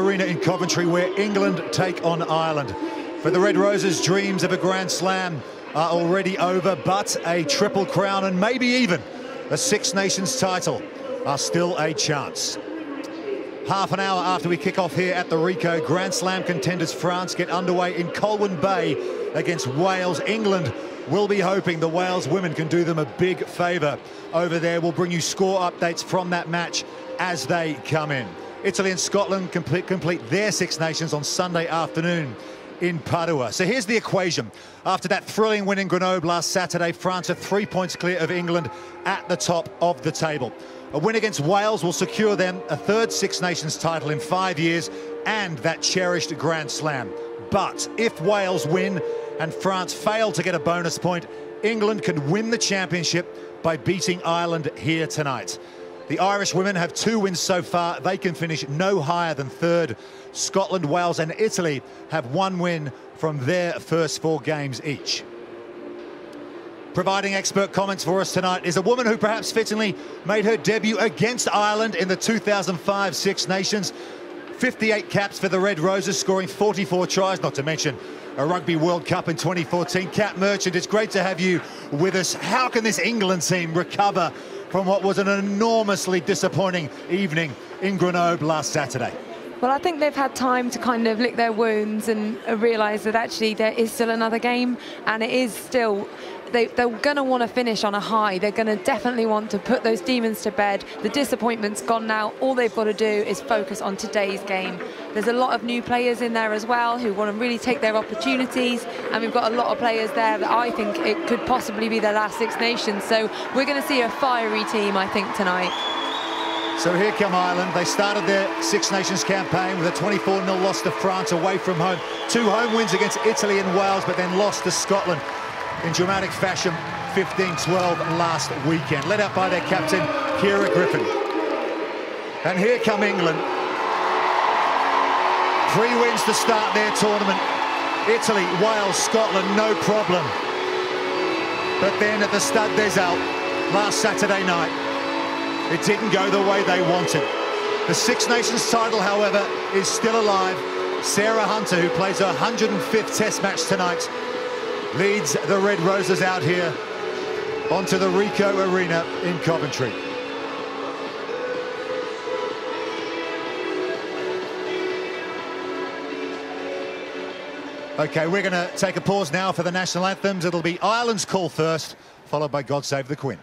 Arena in Coventry, where England take on Ireland. For the Red Roses, dreams of a Grand Slam are already over, but a Triple Crown and maybe even a Six Nations title are still a chance. Half an hour after we kick off here at the Ricoh, Grand Slam contenders France get underway in Colwyn Bay against Wales. England will be hoping the Wales women can do them a big favour over there. We'll bring you score updates from that match as they come in. Italy and Scotland complete their Six Nations on Sunday afternoon in Padua. So here's the equation. After that thrilling win in Grenoble last Saturday, France are 3 points clear of England at the top of the table. A win against Wales will secure them a third Six Nations title in 5 years and that cherished Grand Slam. But if Wales win and France fail to get a bonus point, England can win the championship by beating Ireland here tonight. The Irish women have 2 wins so far. They can finish no higher than third. Scotland, Wales and Italy have 1 win from their first 4 games each. Providing expert comments for us tonight is a woman who perhaps fittingly made her debut against Ireland in the 2005 Six Nations. 58 caps for the Red Roses, scoring 44 tries, not to mention a Rugby World Cup in 2014. Kat Merchant, it's great to have you with us. How can this England team recover from what was an enormously disappointing evening in Grenoble last Saturday? Well, I think they've had time to kind of lick their wounds and realise that actually there is still another game, and it is still... They're going to want to finish on a high. They're going to definitely want to put those demons to bed. The disappointment's gone now. All they've got to do is focus on today's game. There's a lot of new players in there as well who want to really take their opportunities, and we've got a lot of players there that I think it could possibly be their last Six Nations. So we're going to see a fiery team, I think, tonight. So here come Ireland. They started their Six Nations campaign with a 24-0 loss to France away from home. 2 home wins against Italy and Wales, but then lost to Scotland in dramatic fashion 15-12 last weekend, led out by their captain Ciara Griffin. And here come England. 3 wins to start their tournament. Italy, Wales, Scotland, no problem. But then at the Stade des Alpes last Saturday night, it didn't go the way they wanted. The Six Nations title, however, is still alive. Sarah Hunter, who plays her 105th Test match tonight, leads the Red Roses out here onto the Ricoh Arena in Coventry. Okay, we're going to take a pause now for the national anthems. It'll be Ireland's call first, followed by God Save the Queen.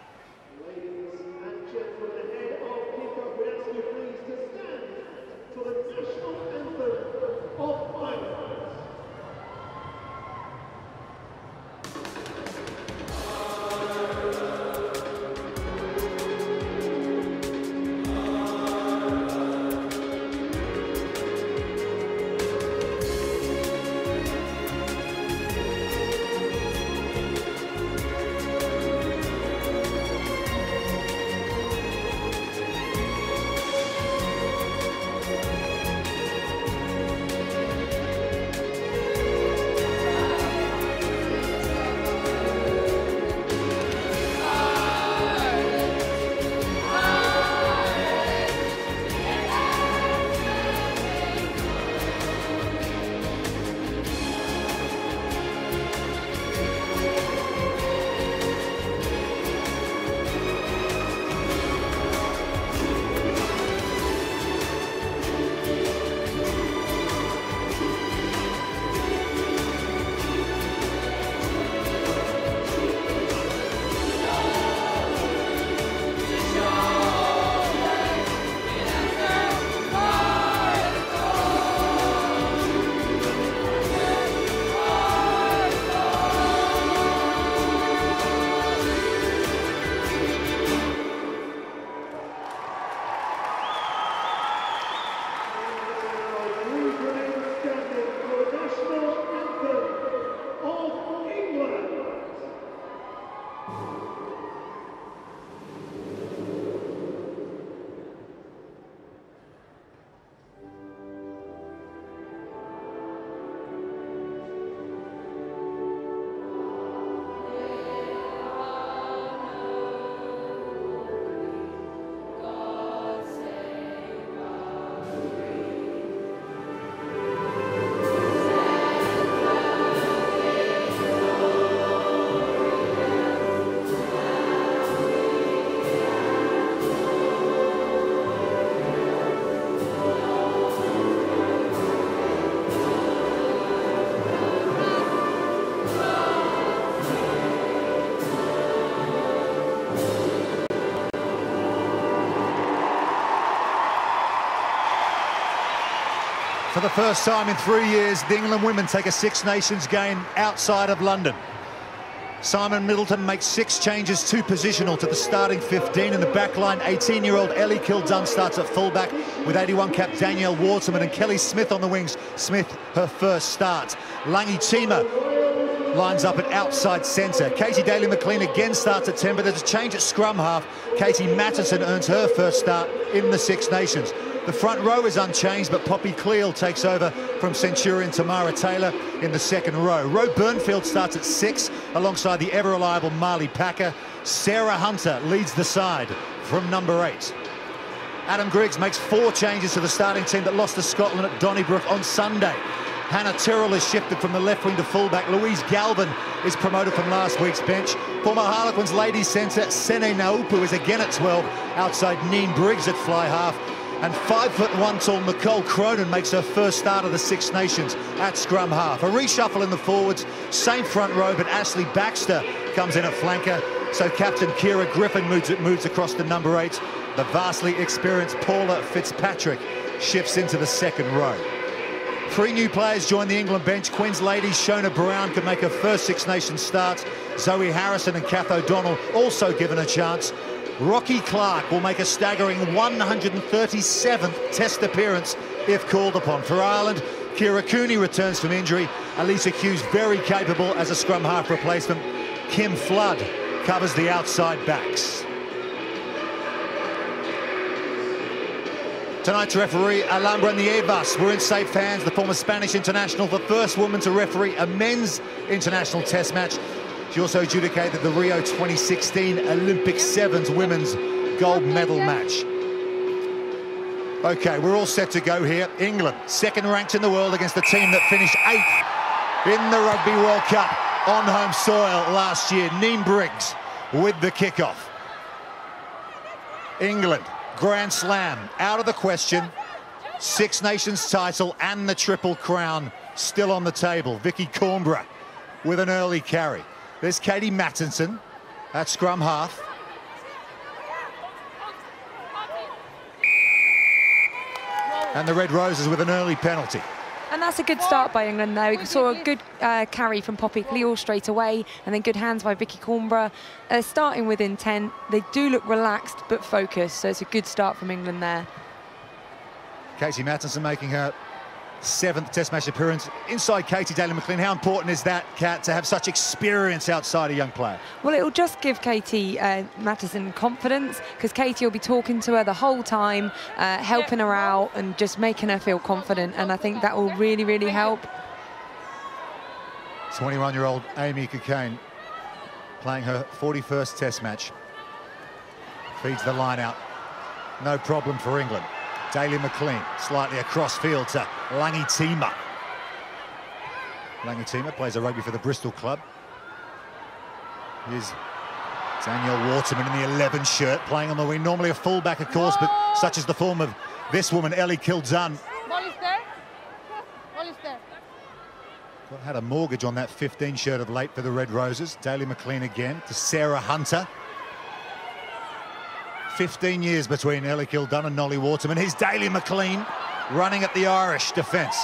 For the first time in 3 years, the England women take a Six Nations game outside of London. Simon Middleton makes 6 changes, 2 positional to the starting 15. In the back line, 18-year-old Ellie Kildunn starts at fullback with 81 cap Danielle Watzmann and Kelly Smith on the wings. Smith, her first start. Langi Tima lines up at outside centre. Katie Daly-McLean again starts at 10, but there's a change at scrum half. Katie Matheson earns her first start in the Six Nations. The front row is unchanged, but Poppy Cleal takes over from Centurion Tamara Taylor in the second row. Ro Burnfield starts at 6 alongside the ever-reliable Marley Packer. Sarah Hunter leads the side from number 8. Adam Griggs makes 4 changes to the starting team that lost to Scotland at Donnybrook on Sunday. Hannah Tyrrell is shifted from the left wing to fullback. Louise Galvin is promoted from last week's bench. Former Harlequins ladies centre Sene Naupu is again at 12 outside Neen Briggs at fly half. And 5'1" tall Nicole Cronin makes her first start of the Six Nations at scrum half. A reshuffle in the forwards, same front row, but Ashley Baxter comes in at flanker. So captain Kira Griffin moves across to number 8. The vastly experienced Paula Fitzpatrick shifts into the second row. 3 new players join the England bench. Queen's ladies Shona Brown could make her first Six Nations start. Zoe Harrison and Kath O'Donnell also given a chance. Rocky Clark will make a staggering 137th Test appearance if called upon. For Ireland, Kira Cooney returns from injury. Elisa Hughes very capable as a scrum half replacement. Kim Flood covers the outside backs. Tonight's referee, Alhambra Nievas. We're in safe hands. The former Spanish international, the first woman to referee a men's international Test match. She also adjudicated the Rio 2016 Olympic Sevens women's gold medal match. Okay, we're all set to go here. England, second ranked in the world against the team that finished 8th in the Rugby World Cup on home soil last year. Neen Briggs with the kickoff. England, Grand Slam, out of the question. Six Nations title and the Triple Crown still on the table. Vicky Cornborough with an early carry. There's Katie Matheson at scrum half. And the Red Roses with an early penalty. And that's a good start by England there. We saw a good carry from Poppy Cleal straight away, and then good hands by Vicky Cornborough. Starting with intent. They do look relaxed but focused, so it's a good start from England there. Katie Matheson making her 7th Test match appearance inside Katie Daly-McLean. How important is that, Kat, to have such experience outside a young player? Well, it'll just give Katie Matheson confidence, because Katie will be talking to her the whole time, helping her out and just making her feel confident, and I think that will really, really help. 21-year-old Amy Cockayne playing her 41st Test match. Feeds the line out. No problem for England. Daly-McLean slightly across field to Langi Tima. Langi Tima plays a rugby for the Bristol club. Here's Danielle Watzmann in the 11 shirt, playing on the wing. Normally a fullback, of course, but such is the form of this woman, Ellie Kildunn. Ball is there. Ball is there. Well, had a mortgage on that 15 shirt of late for the Red Roses. Daly-McLean again to Sarah Hunter. 15 years between Ellie Kildunn and Nolly Waterman. Here's Daly-McLean running at the Irish defence.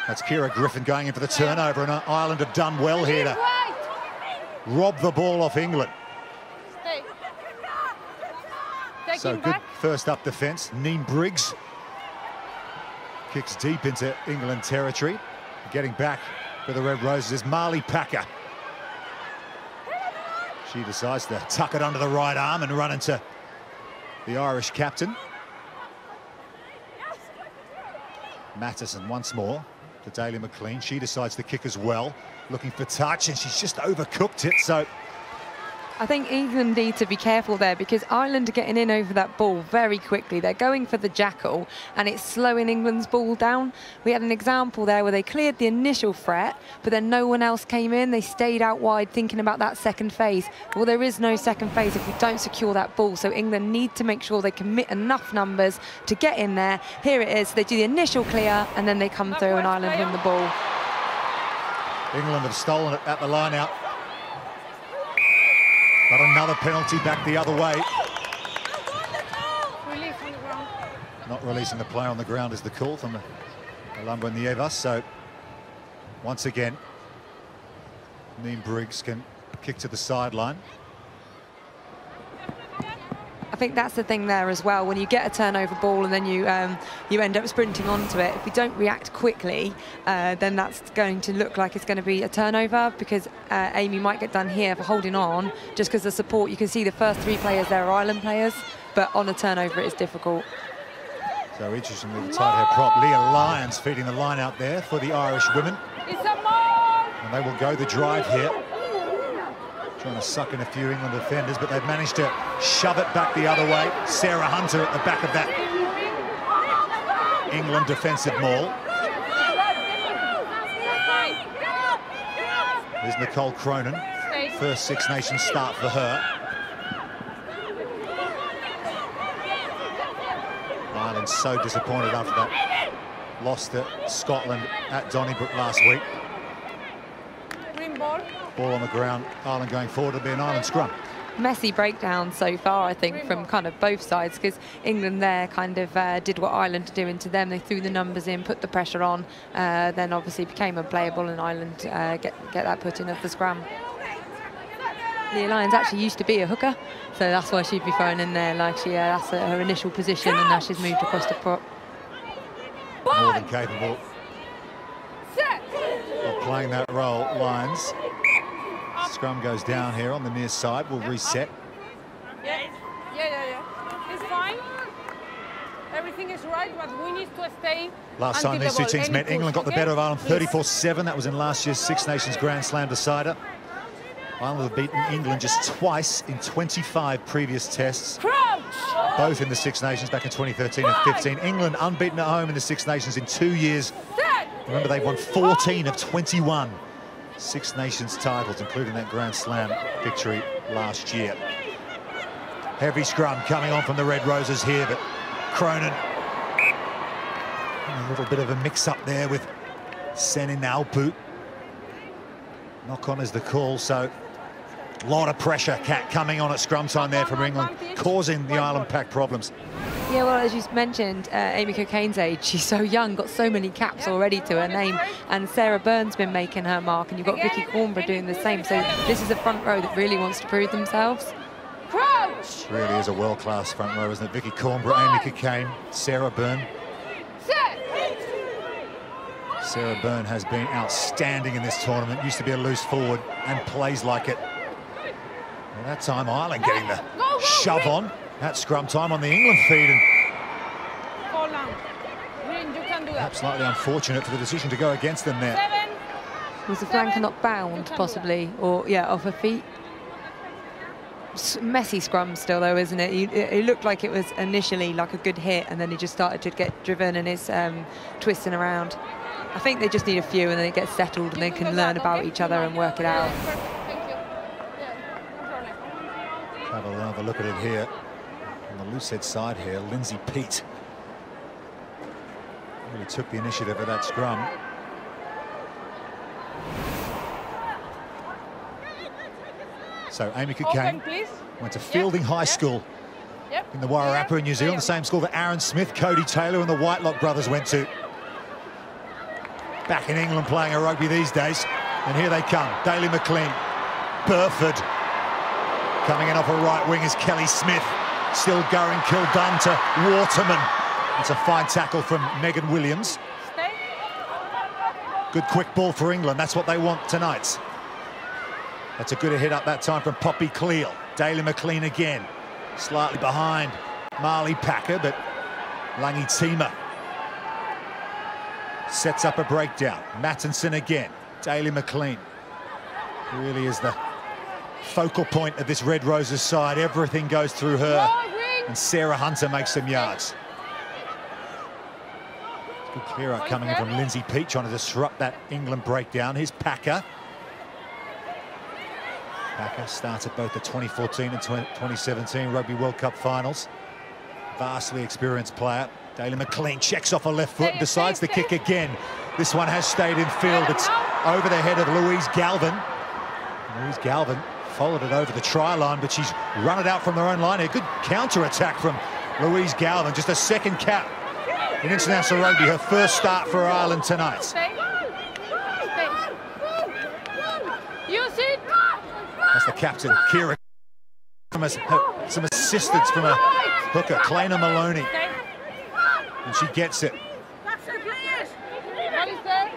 That's Kira Griffin going in for the turnover, and Ireland have done well here to rob the ball off England. So good first up defence. Neen Briggs kicks deep into England territory. Getting back for the Red Roses is Marley Packer. She decides to tuck it under the right arm and run into the Irish captain. Matheson once more to Daly-McLean. She decides to kick as well, looking for touch, and she's just overcooked it, so... I think England need to be careful there, because Ireland are getting in over that ball very quickly. They're going for the jackal, and it's slowing England's ball down. We had an example there where they cleared the initial threat, but then no one else came in. They stayed out wide thinking about that second phase. Well, there is no second phase if we don't secure that ball, so England need to make sure they commit enough numbers to get in there. Here it is. They do the initial clear, and then they come through, and Ireland win the ball. England have stolen it at the line-out. But another penalty back the other way. Not releasing the player on the ground is the call from Nieva. So once again, Neem Briggs can kick to the sideline. I think that's the thing there as well. When you get a turnover ball and then you end up sprinting onto it, if we don't react quickly, then that's going to look like it's going to be a turnover, because Amy might get done here for holding on just because the support. You can see the first 3 players there are Ireland players, but on a turnover it is difficult. So interestingly, the tight head prop, Leah Lyons, feeding the line out there for the Irish women. And they will go the drive here. Trying to suck in a few England defenders, but they've managed to shove it back the other way. Sarah Hunter at the back of that England defensive maul. There's Nicole Cronin. First Six Nations start for her. Ireland so disappointed after that loss to Scotland at Donnybrook last week. Ball on the ground, Ireland going forward. It'll be an Ireland scrum. Messy breakdown so far, I think, from kind of both sides, because England there kind of did what Ireland are doing to them. They threw the numbers in, put the pressure on, then obviously became unplayable, and Ireland get that put in at the scrum. Leah Lyons actually used to be a hooker, so that's why she'd be thrown in there. Like that's her initial position, and now she's moved across the prop. More than capable of playing that role, Lyons. Scrum goes down here on the near side. We'll reset. Yeah. It's fine. Everything is right, but we need to stay. Last time these two teams met, England got the better of Ireland 34-7. That was in last year's Six Nations Grand Slam decider. Ireland have beaten England just twice in 25 previous tests. Both in the Six Nations back in 2013 and 15. England unbeaten at home in the Six Nations in 2 years. Remember, they've won 14 of 21 Six Nations titles, including that Grand Slam victory last year. Heavy scrum coming on from the Red Roses here, but Cronin. A little bit of a mix-up there with Senin Alpu. Knock-on is the call, so a lot of pressure coming on at scrum time there from England, causing the Ireland pack problems. Yeah, well, as you mentioned, Amy Cocaine's age, she's so young, got so many caps already to her name, and Sarah Byrne's been making her mark, and you've got Vicky Cornborough doing the same, so this is a front row that really wants to prove themselves. Really is a world-class front row, isn't it? Vicky Cornborough, Amy Cocaine, Sarah Byrne. Sarah Byrne has been outstanding in this tournament, used to be a loose forward and plays like it. Well, that time Ireland getting the shove on at scrum time on the England feed, and perhaps slightly unfortunate for the decision to go against them there. Was the flanker not bound, possibly, or yeah, off her feet? Messy scrum still, though, isn't it? It looked like it was initially like a good hit, and then he just started to get driven and is twisting around. I think they just need a few, and then it gets settled, and they can learn about each other and work it out. Have another look at it here. On the loose head side here, Lindsay Peat really took the initiative of that scrum. So Amy Cocaine went to Fielding High School in the Wairarapa in New Zealand, the same school that Aaron Smith, Cody Taylor and the Whitelock brothers went to. Back in England playing a rugby these days, and here they come. Daly McLean, Burford. Coming in off a right wing is Kelly Smith. Still going, Kildunn to Waterman. It's a fine tackle from Megan Williams. Good quick ball for England, that's what they want tonight. That's a good hit up that time from Poppy Cleal. Daly McLean again, slightly behind Marley Packer, but Langi Tima sets up a breakdown. Mattinson again, Daly McLean. Really is the focal point of this Red Roses side. Everything goes through her, and Sarah Hunter makes some yards. Good clear out coming in from Lindsay Peat, trying to disrupt that England breakdown. Here's Packer. Packer started both the 2014 and 2017 Rugby World Cup finals. Vastly experienced player. Daly McLean checks off a left foot and decides to kick again. This one has stayed in field. It's over the head of Louise Galvin. Louise Galvin followed it over the try line, but she's run it out from their own line. A good counter-attack from Louise Galvin. Just a second cap in international rugby, her first start for Ireland tonight. Stay. Use it. That's the captain, Kira. Some assistance from a hooker, Claina Maloney. And she gets it. What is there?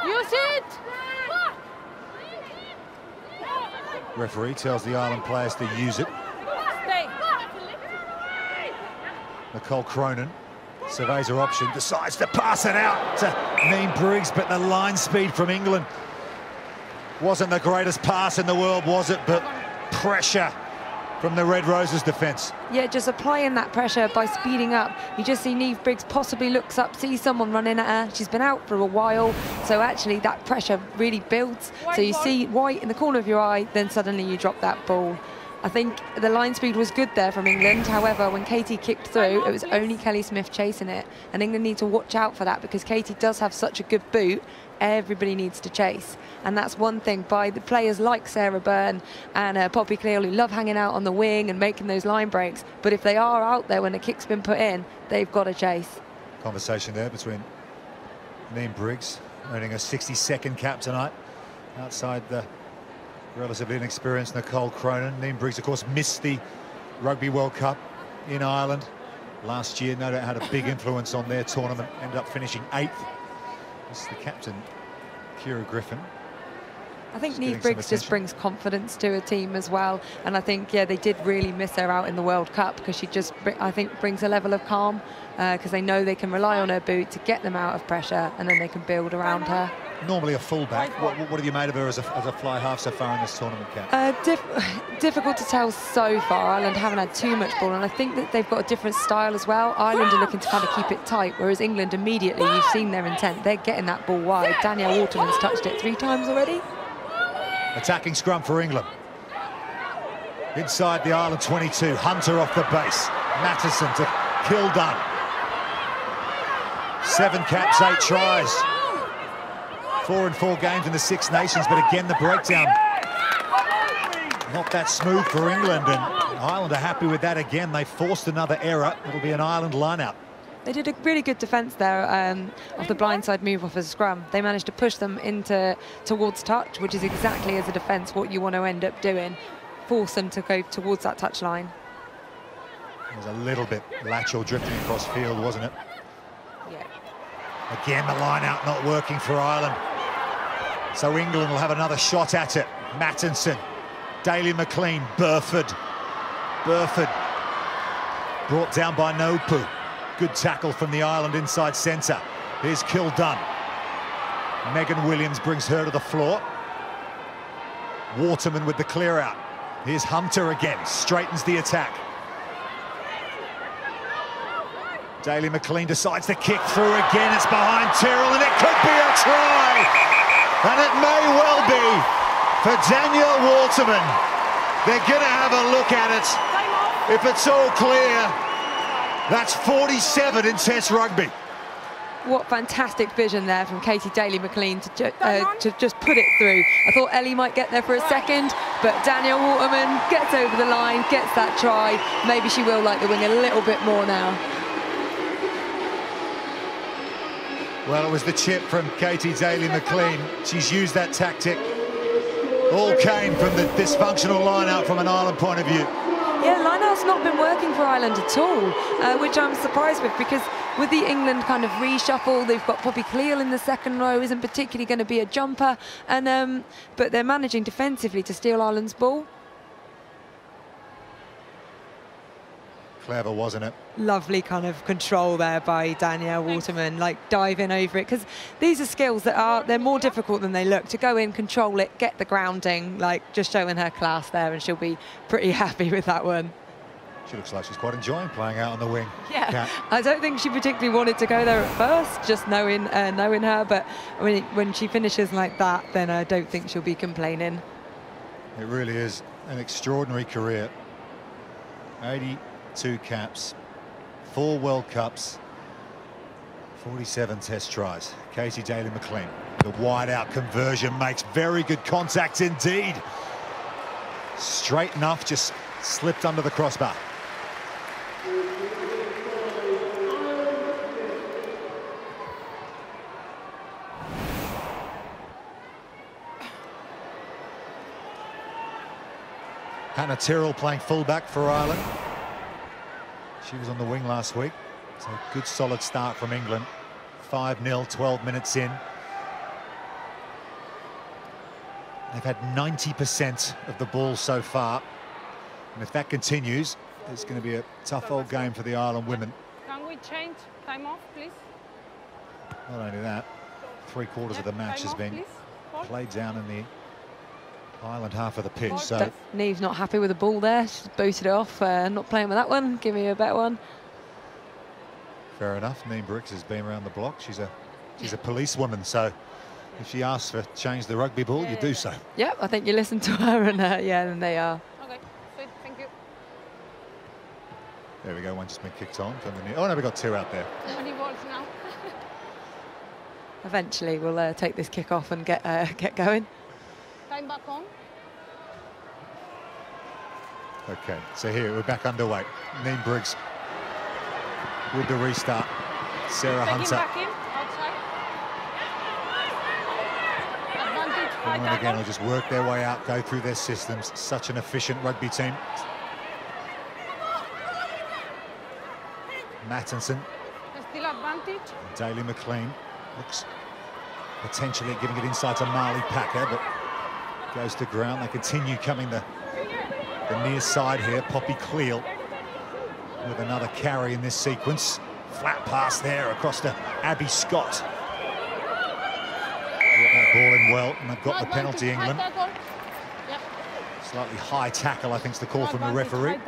Use it. Referee tells the Ireland players to use it. Stay. Nicole Cronin surveys her option, decides to pass it out to Niamh Briggs, but the line speed from England wasn't the greatest pass in the world, was it? But pressure from the Red Roses defence. Yeah, just applying that pressure by speeding up. You just see Niamh Briggs possibly looks up, sees someone running at her. She's been out for a while, so actually that pressure really builds. So you see white in the corner of your eye, then suddenly you drop that ball. I think the line speed was good there from England. However, when Katie kicked through, it was only Kelly Smith chasing it. And England need to watch out for that because Katie does have such a good boot. Everybody needs to chase. And that's one thing by the players like Sarah Byrne and Poppy Cleall, who love hanging out on the wing and making those line breaks. But if they are out there when the kick's been put in, they've got to chase. Conversation there between Niamh Briggs, earning a 62nd cap tonight, outside the relatively inexperienced Nicole Cronin. Niamh Briggs, of course, missed the Rugby World Cup in Ireland last year. No doubt had a big influence on their tournament. Ended up finishing 8th. This is the captain, Kira Griffin. I think Niamh Briggs just brings confidence to a team as well. And I think, yeah, they did really miss her out in the World Cup because she just, I think, brings a level of calm because they know they can rely on her boot to get them out of pressure and then they can build around her. Normally a fullback. What have you made of her as a fly half so far in this tournament, Cap? Difficult to tell so far. Ireland haven't had too much ball, and I think that they've got a different style as well. Ireland are looking to kind of keep it tight, whereas England immediately, you've seen their intent. They're getting that ball wide. Danielle Watzmann's touched it 3 times already. Attacking scrum for England. Inside the Ireland 22, Hunter off the base. Matheson to Kildunn. 7 caps, 8 tries. 4 in 4 games in the Six Nations, but again the breakdown not that smooth for England, and Ireland are happy with that again. They forced another error. It'll be an Ireland line-out. They did a really good defence there of the blindside move off a scrum. They managed to push them towards touch, which is exactly as a defence what you want to end up doing. Force them to go towards that touch line. It was a little bit lateral drifting across field, wasn't it? Yeah. Again, the line-out not working for Ireland. So England will have another shot at it. Mattinson, Daly McLean, Burford. Burford brought down by Nopu. Good tackle from the Ireland inside centre. Here's Kildunn. Megan Williams brings her to the floor. Waterman with the clear out. Here's Hunter again, straightens the attack. Daly McLean decides to kick through again. It's behind Tyrrell, and it could be a try. And it may well be for Danielle Watzmann. They're going to have a look at it. If it's all clear, that's 47 in Test rugby. What fantastic vision there from Katie Daly McLean to just put it through. I thought Ellie might get there for a second, but Danielle Watzmann gets over the line, gets that try. Maybe she will like the wing a little bit more now. Well, it was the chip from Katie Daly McLean. She's used that tactic. All came from the dysfunctional line-out from an Ireland point of view. Yeah, line-out's not been working for Ireland at all, which I'm surprised with, because with the England kind of reshuffle, they've got Poppy Cleall in the second row, isn't particularly going to be a jumper, and but they're managing defensively to steal Ireland's ball. Clever, wasn't it? Lovely kind of control there by Danielle Watzmann, like diving over it, because these are skills that they're more difficult than they look. To go in, control it, get the grounding, like just showing her class there, and she'll be pretty happy with that one. She looks like she's quite enjoying playing out on the wing. Yeah, Kat. I don't think she particularly wanted to go there at first, just knowing her, but when she finishes like that, then I don't think she'll be complaining. It really is an extraordinary career. 82 caps, 4 World Cups, 47 Test tries. Katie Daly McLean, the wide-out conversion, makes very good contact indeed. Straight enough, just slipped under the crossbar. Hannah Tyrrell playing fullback for Ireland. She was on the wing last week. So a good solid start from England. 5-0, 12 minutes in. They've had 90% of the ball so far. And if that continues, it's going to be a tough old game for the Ireland women. Can we change time off, please? Not only that, 3/4 of the match has been played down in the Ireland half of the pitch. So Neve's not happy with the ball there. She's booted it off. Not playing with that one. Give me a better one. fair enough. Neve Briggs has been around the block. She's a policewoman, so if she asks for change the rugby ball, you do so. Yep, I think you listen to her, and yeah, then they are. Okay, sweet, thank you. There we go. One just been kicked on from the near. Oh no, we got two out there. How many balls now? Eventually, we'll take this kick off and get going. Time back on. Okay, so here we're back underway. Neve Briggs with the restart. Sarah Hunter. Back in, outside. Advantage, high And tackle. again, will just work their way out, go through their systems. Such an efficient rugby team. Mattinson. Still advantage. Daly McLean looks potentially giving it inside to Marley Packer, but goes to ground. They continue coming the near side here. Poppy Cleal with another carry in this sequence. Flat pass there across to Abby Scott. Got that ball in well, and they've got the penalty, England. Slightly high tackle, I think, is the call from the referee.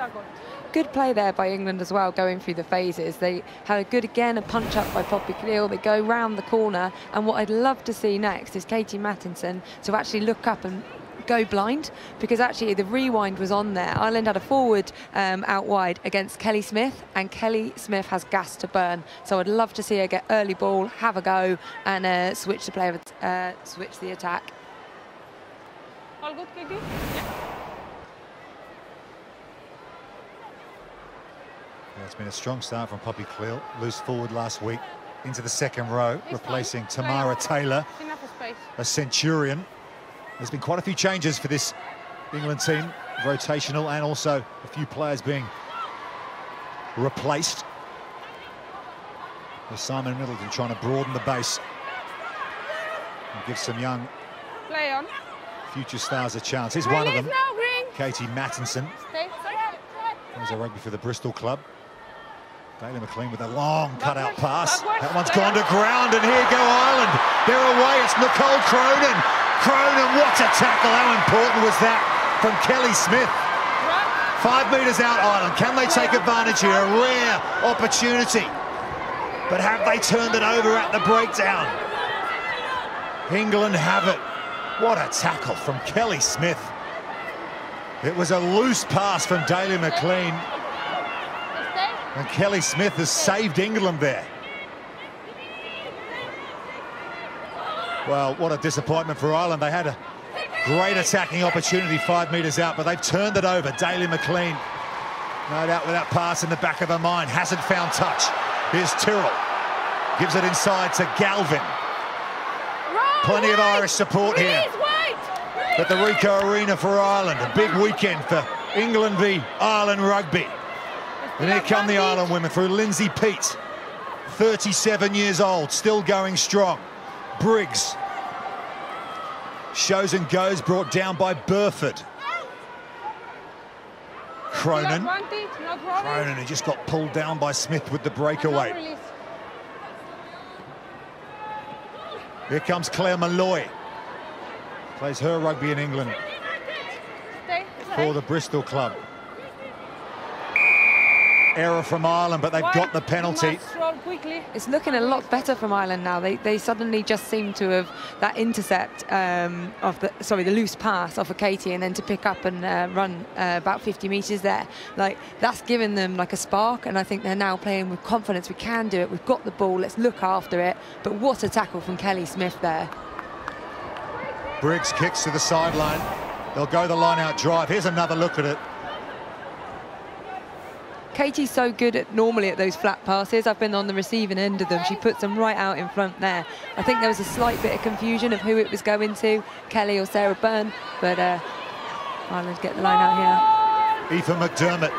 Good play there by England as well, going through the phases. They had a good, again, a punch up by Poppy Cleal. They go round the corner, and what I'd love to see next is Katie Mattinson to actually look up and go blind, because actually the rewind was on there. Ireland had a forward out wide against Kelly Smith, and Kelly Smith has gas to burn. So I'd love to see her get early ball, have a go, and switch the play, switch the attack. All good, Katie? Yeah, it's been a strong start from Poppy Cleal. Loose forward last week into the second row, replacing Tamara Taylor, Enough space. a Centurion. There's been quite a few changes for this England team, rotational, and also a few players being replaced. With Simon Middleton trying to broaden the base and give some young Play on. future stars a chance. Here's one of them, Now, Green. Katie Mattinson. Stay. There's a rugby for the Bristol club. Daly McLean with a long cutout pass. Backward. That one's gone to ground, and here go Ireland. They're away. It's Nicole Cronin. Cronin, what a tackle. How important was that from Kelly Smith? 5 metres out, Ireland. Can they take advantage here? A rare opportunity. But have they turned it over at the breakdown? England have it. What a tackle from Kelly Smith. It was a loose pass from Daly McLean. And Kelly Smith has saved England there. Well, what a disappointment for Ireland. They had a great attacking opportunity 5 metres out, but they've turned it over. Daly McLean, no doubt with that pass in the back of her mind, hasn't found touch. Here's Tyrrell. Gives it inside to Galvin. Plenty of Irish support here at the Ricoh Arena for Ireland. A big weekend for England v Ireland rugby. And here come the Ireland women through Lindsay Peat, 37 years old, still going strong. Briggs shows and goes, brought down by Burford. Cronin. Cronin, who just got pulled down by Smith with the breakaway. Here comes Claire Malloy. Plays her rugby in England for the Bristol club. Error from Ireland, but they've got the penalty. It's looking a lot better from Ireland now. They suddenly just seem to have that intercept of the loose pass off of Katie, and then to pick up and run about 50 metres there. Like, that's given them like a spark, and I think they're now playing with confidence. We can do it. We've got the ball. Let's look after it. But what a tackle from Kelly Smith there. Briggs kicks to the sideline. They'll go the line-out drive. Here's another look at it. Katie's so good normally at those flat passes. I've been on the receiving end of them. She puts them right out in front there. I think there was a slight bit of confusion of who it was going to, Kelly or Sarah Byrne, but Ireland get the line out here. Aoife McDermott,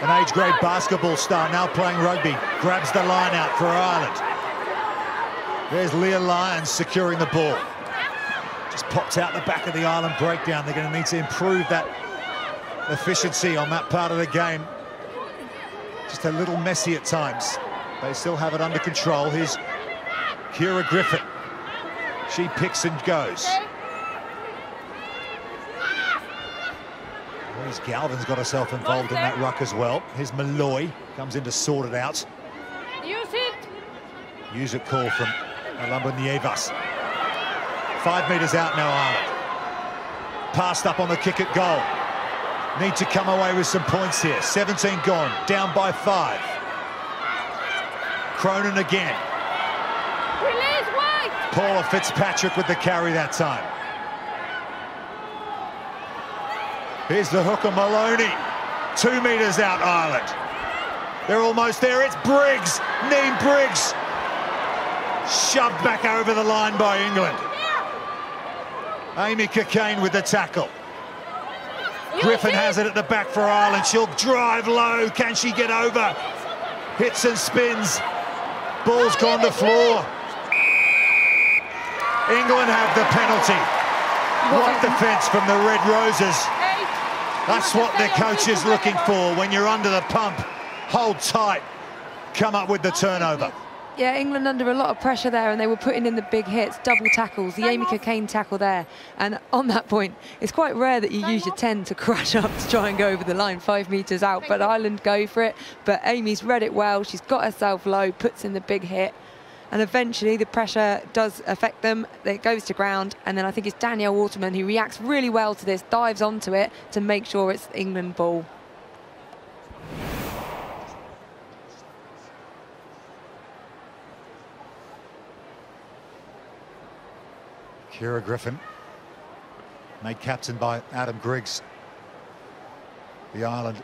an age-grade basketball star, now playing rugby, grabs the line out for Ireland. There's Leah Lyons securing the ball. Just popped out the back of the Ireland breakdown. They're going to need to improve that efficiency on that part of the game. Just a little messy at times. They still have it under control. Here's Ciara Griffin. She picks and goes. Louise Galvin's got herself involved in that ruck as well. Here's Malloy, comes in to sort it out. Use it. Use it call from Alumba Nievas. 5 metres out now, Ireland. Passed up on the kick at goal. Need to come away with some points here. 17 gone, down by 5. Cronin again. Release, wait. Paula Fitzpatrick with the carry that time. Here's the hooker, Maloney. 2 metres out, Ireland. They're almost there. It's Briggs. Neen Briggs. Shoved back over the line by England. Amy Cockayne with the tackle. Griffin has it at the back for Ireland. She'll drive low. Can she get over? Hits and spins. Ball's gone to floor. England have the penalty. What defence from the Red Roses. That's what their coach is looking for when you're under the pump. Hold tight. Come up with the turnover. Yeah, England under a lot of pressure there, and they were putting in the big hits, double tackles, the Amy Cockayne tackle there. And on that point, it's quite rare that you use your 10 to crash up to try and go over the line 5 metres out, but Ireland go for it. But Amy's read it well. She's got herself low, puts in the big hit, and eventually the pressure does affect them. It goes to ground, and then I think it's Danielle Watzmann who reacts really well to this, dives onto it to make sure it's England ball. Ciara Griffin, made captain by Adam Griggs, the Ireland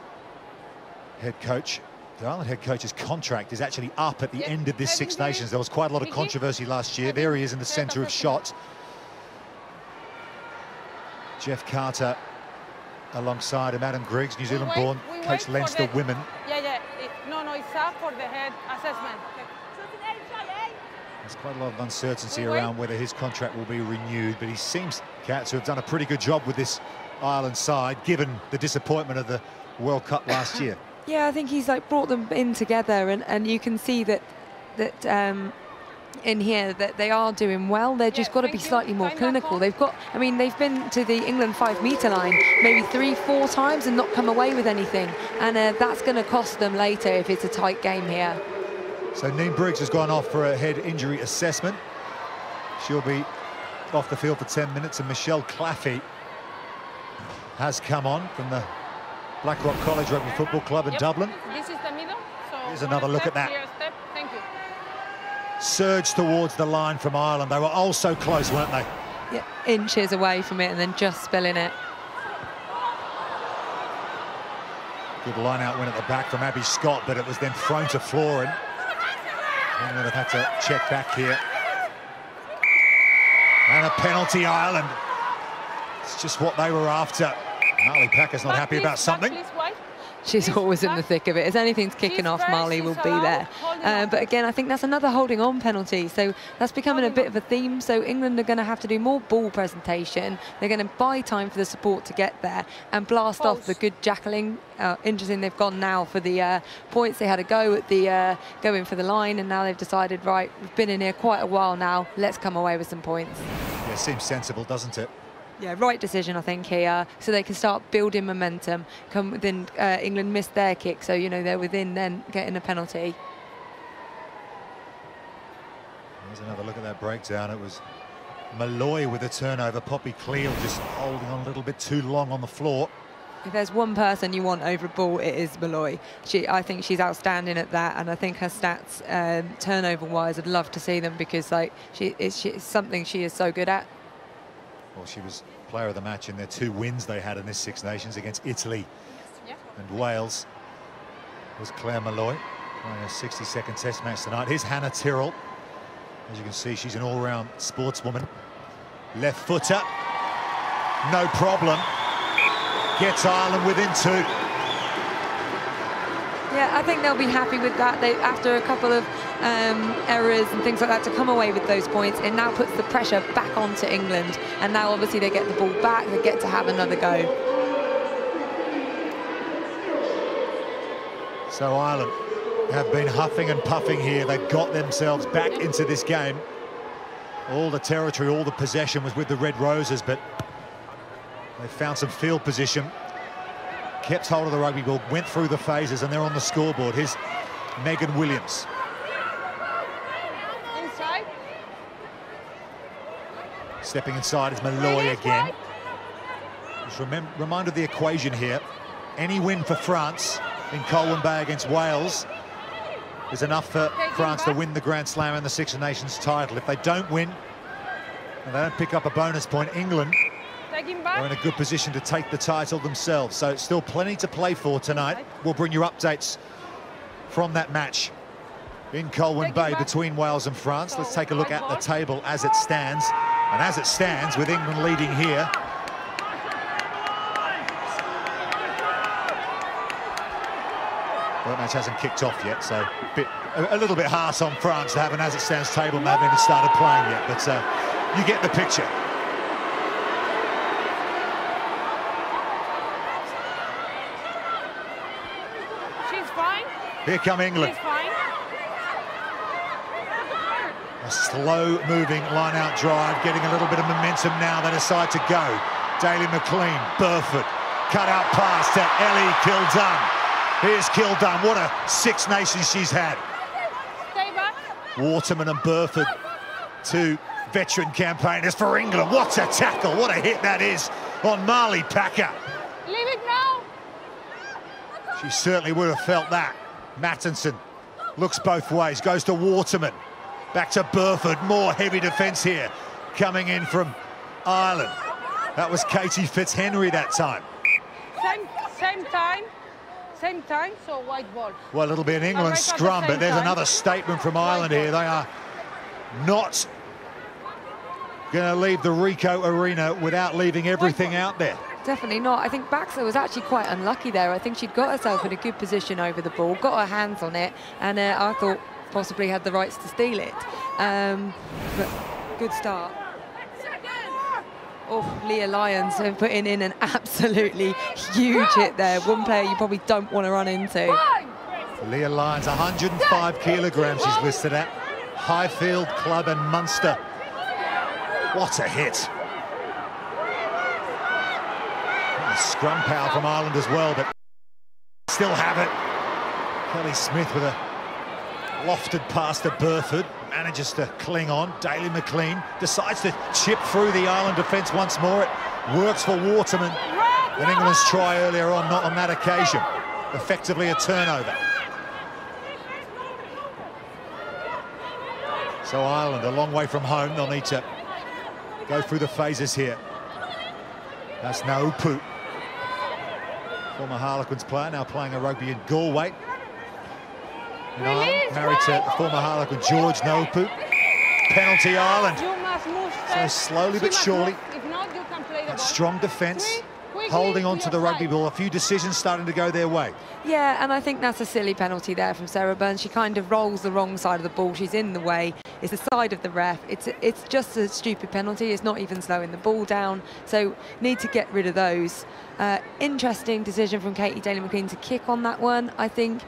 head coach. The Ireland head coach's contract is actually up at the end of this Six Nations. There was quite a lot of controversy last year. There he is in the centre of shot. Jeff Carter alongside him, Adam Griggs, New Zealand-born, coached Leinster women. Yeah. No, it's up for the head assessment. There's quite a lot of uncertainty around whether his contract will be renewed, but he seems, Kat, to have done a pretty good job with this Ireland side, given the disappointment of the World Cup last year. Yeah, I think he's like brought them in together, and you can see that in here that they are doing well. They've just got to be slightly more clinical. They've got, I mean, they've been to the England 5 metre line maybe 3-4 times and not come away with anything, and that's going to cost them later if it's a tight game here. So Neen Briggs has gone off for a head injury assessment. She'll be off the field for 10 minutes, and Michelle Claffey has come on from the Blackrock College Rugby Football Club in Dublin. This is the middle. So here's another look at that. Step. Thank you. Surge towards the line from Ireland. They were all so close, weren't they? Yeah, inches away from it and then just spilling it. Good line-out win at the back from Abby Scott, but it was then thrown to floor, and England have had to check back here. And a penalty, Ireland. It's just what they were after. Marley Packer's not happy about something. She's always in the thick of it. As anything's kicking off, Marley will be there. But again, I think that's another holding on penalty. So that's becoming a bit of a theme. So England are going to have to do more ball presentation. They're going to buy time for the support to get there and blast off the good jackling. Interesting, they've gone now for the points. They had a go at the going for the line, and now they've decided, right, we've been in here quite a while now. Let's come away with some points. Yeah, seems sensible, doesn't it? Yeah, right decision, I think, here, so they can start building momentum. Come within, England missed their kick, so, you know, they're within then getting a penalty. Here's another look at that breakdown. It was Malloy with a turnover. Poppy Cleal just holding on a little bit too long on the floor. If there's one person you want over a ball, it is Malloy. I think she's outstanding at that, and I think her stats, turnover-wise, I'd love to see them, because like it's something she is so good at. Well, she was player of the match in their 2 wins they had in this Six Nations against Italy and Wales. It was Claire Malloy playing a 60-second test match tonight. Here's Hannah Tyrrell. As you can see, she's an all-round sportswoman. Left footer, no problem. gets Ireland within 2. Yeah, I think they'll be happy with that. After a couple of errors and things like that, to come away with those points, it now puts the pressure back onto England. And now obviously they get the ball back, they get to have another go. So Ireland have been huffing and puffing here. They got themselves back into this game. All the territory, all the possession was with the Red Roses, but they found some field position, kept hold of the rugby ball, went through the phases, and they're on the scoreboard. Here's Megan Williams. Inside. Stepping inside is Malloy again. Just reminder of the equation here. Any win for France in Colwyn Bay against Wales is enough for France to win the Grand Slam and the Six Nations title. If they don't win, and they don't pick up a bonus point, England are in a good position to take the title themselves. So it's still plenty to play for tonight. We'll bring you updates from that match in Colwyn Bay between Wales and France. Let's take a look at the table as it stands. And as it stands, with England leading here, the match hasn't kicked off yet, so a little bit harsh on France to have an as it stands table and they haven't even started playing yet, but you get the picture. She's fine. Here come England. She's fine. A slow-moving line-out drive, getting a little bit of momentum now. They decide to go. Daly McLean, Burford, cut-out pass to Ellie Kildunn. Here's Kildunn. What a Six Nations she's had. Stay back. Waterman and Burford, 2 veteran campaigners for England. What a tackle. What a hit that is on Marley Packer. Leave it now. She certainly would have felt that. Mattinson looks both ways, goes to Waterman. Back to Burford. More heavy defence here coming in from Ireland. That was Katie Fitzhenry that time. Same time, so white ball. Well, it'll be an England scrum, but there's another statement from Ireland here. They are not going to leave the Ricoh Arena without leaving everything out there. Definitely not. I think Baxter was actually quite unlucky there. I think she'd got herself in a good position over the ball, got her hands on it, and I thought possibly had the rights to steal it. But good start. Oh, Leah Lyons putting in an absolutely huge hit there. One player you probably don't want to run into. Leah Lyons, 105 kilograms she's listed at. Highfield, Club and Munster. What a hit. And a scrum power from Ireland as well, but still have it. Kelly Smith with a lofted pass to Burford. Manages to cling on. Daly McLean decides to chip through the Ireland defence once more. It works for Waterman. And England's try earlier on, not on that occasion. Effectively a turnover. So Ireland, a long way from home. They'll need to go through the phases here. That's Naupu. Former Harlequins player, now playing a rugby in Galway. In Ireland, married to former Harlequin George Naupu. Penalty Ireland. So slowly but surely, that strong defence, holding on to the rugby ball. A few decisions starting to go their way. Yeah, and I think that's a silly penalty there from Sarah Burns. She kind of rolls the wrong side of the ball. She's in the way. It's the side of the ref. It's just a stupid penalty. It's not even slowing the ball down. So need to get rid of those. Interesting decision from Katie Daly McLean to kick on that one. I think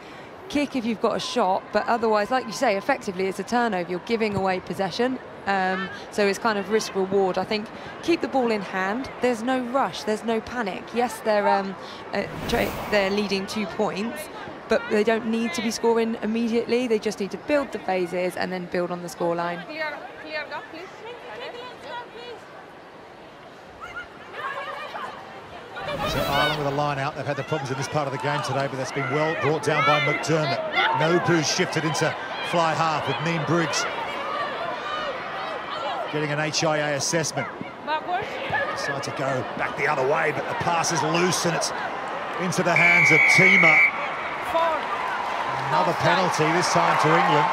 kick if you've got a shot, but otherwise, like you say, effectively it's a turnover. You're giving away possession. So it's kind of risk reward. I think keep the ball in hand. There's no rush. There's no panic. Yes, they're leading 2 points, but they don't need to be scoring immediately. They just need to build the phases and then build on the scoreline. Clear gap, please. So Ireland with a line out. They've had the problems in this part of the game today, but that's been well brought down by McDermott. Naupu's shifted into fly half with Neen Briggs getting an HIA assessment. Backwards. Decide to go back the other way, but the pass is loose and it's into the hands of Tima. Another penalty, this time to England.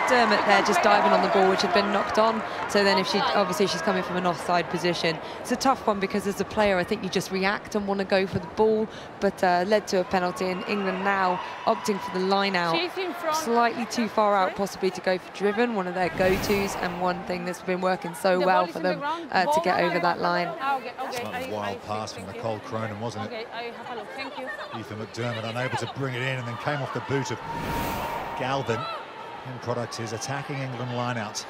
McDermott there just diving on the ball, which had been knocked on. So then if obviously she's coming from an offside position. It's a tough one because as a player, I think you just react and want to go for the ball, but led to a penalty. And England now opting for the line out. Slightly too far out possibly to go for driven, one of their go-tos, and one thing that's been working so well for them to get over that line. It's like a wild pass from Nicole Cronin, wasn't it? Okay, I have a look, thank you. Ethan McDermott unable to bring it in, and then came off the boot of Galvin. End product is attacking England lineouts.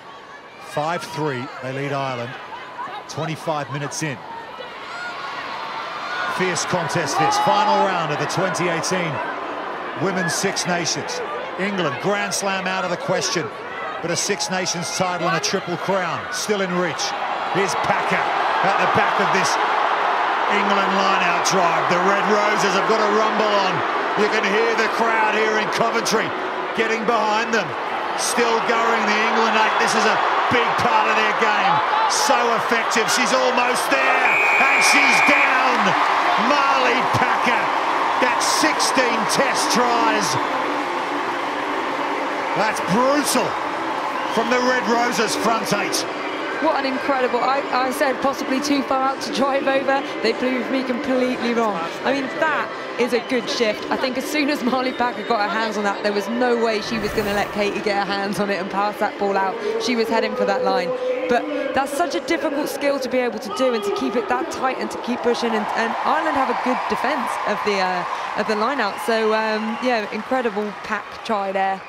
5-3, they lead Ireland. 25 minutes in. Fierce contest this, final round of the 2018 Women's Six Nations. England, Grand Slam out of the question, but a Six Nations title and a Triple Crown still in reach. Here's Packer at the back of this England line-out drive. The Red Roses have got a rumble on. You can hear the crowd here in Coventry getting behind them. Still going, the England 8. This is a big part of their game. So effective. She's almost there, and she's down. Marley Packer. That's 16 test tries. That's brutal from the Red Roses front 8. What an incredible, I said possibly too far out to drive over. They proved me completely wrong. I mean, that is a good shift. I think as soon as Marley Packer got her hands on that, there was no way she was going to let Katie get her hands on it and pass that ball out. She was heading for that line. But that's such a difficult skill to be able to do and to keep it that tight and to keep pushing. And Ireland have a good defence of the line out. So, yeah, incredible pack try there.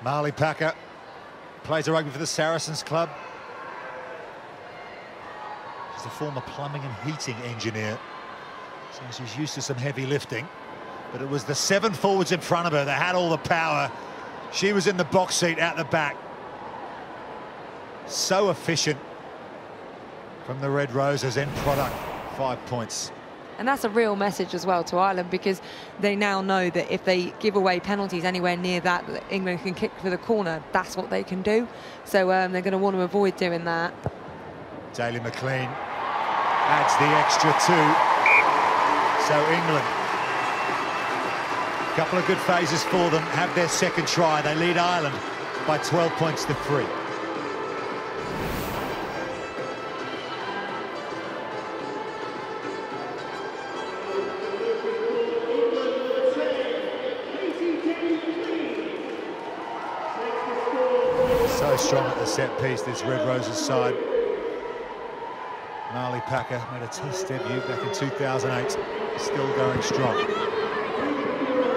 Marley Packer plays a rugby for the Saracens club. She's a former plumbing and heating engineer, so she's used to some heavy lifting. But it was the 7 forwards in front of her that had all the power. She was in the box seat at the back. So efficient from the Red Roses. End product, 5 points. And that's a real message as well to Ireland, because they now know that if they give away penalties anywhere near that England can kick for the corner, that's what they can do. So they're going to want to avoid doing that. Daly McLean adds the extra 2. So England, a couple of good phases for them, have their second try. They lead Ireland by 12 points to 3. So strong at the set piece, this Red Roses side. Marley Packer made a test debut back in 2008, still going strong.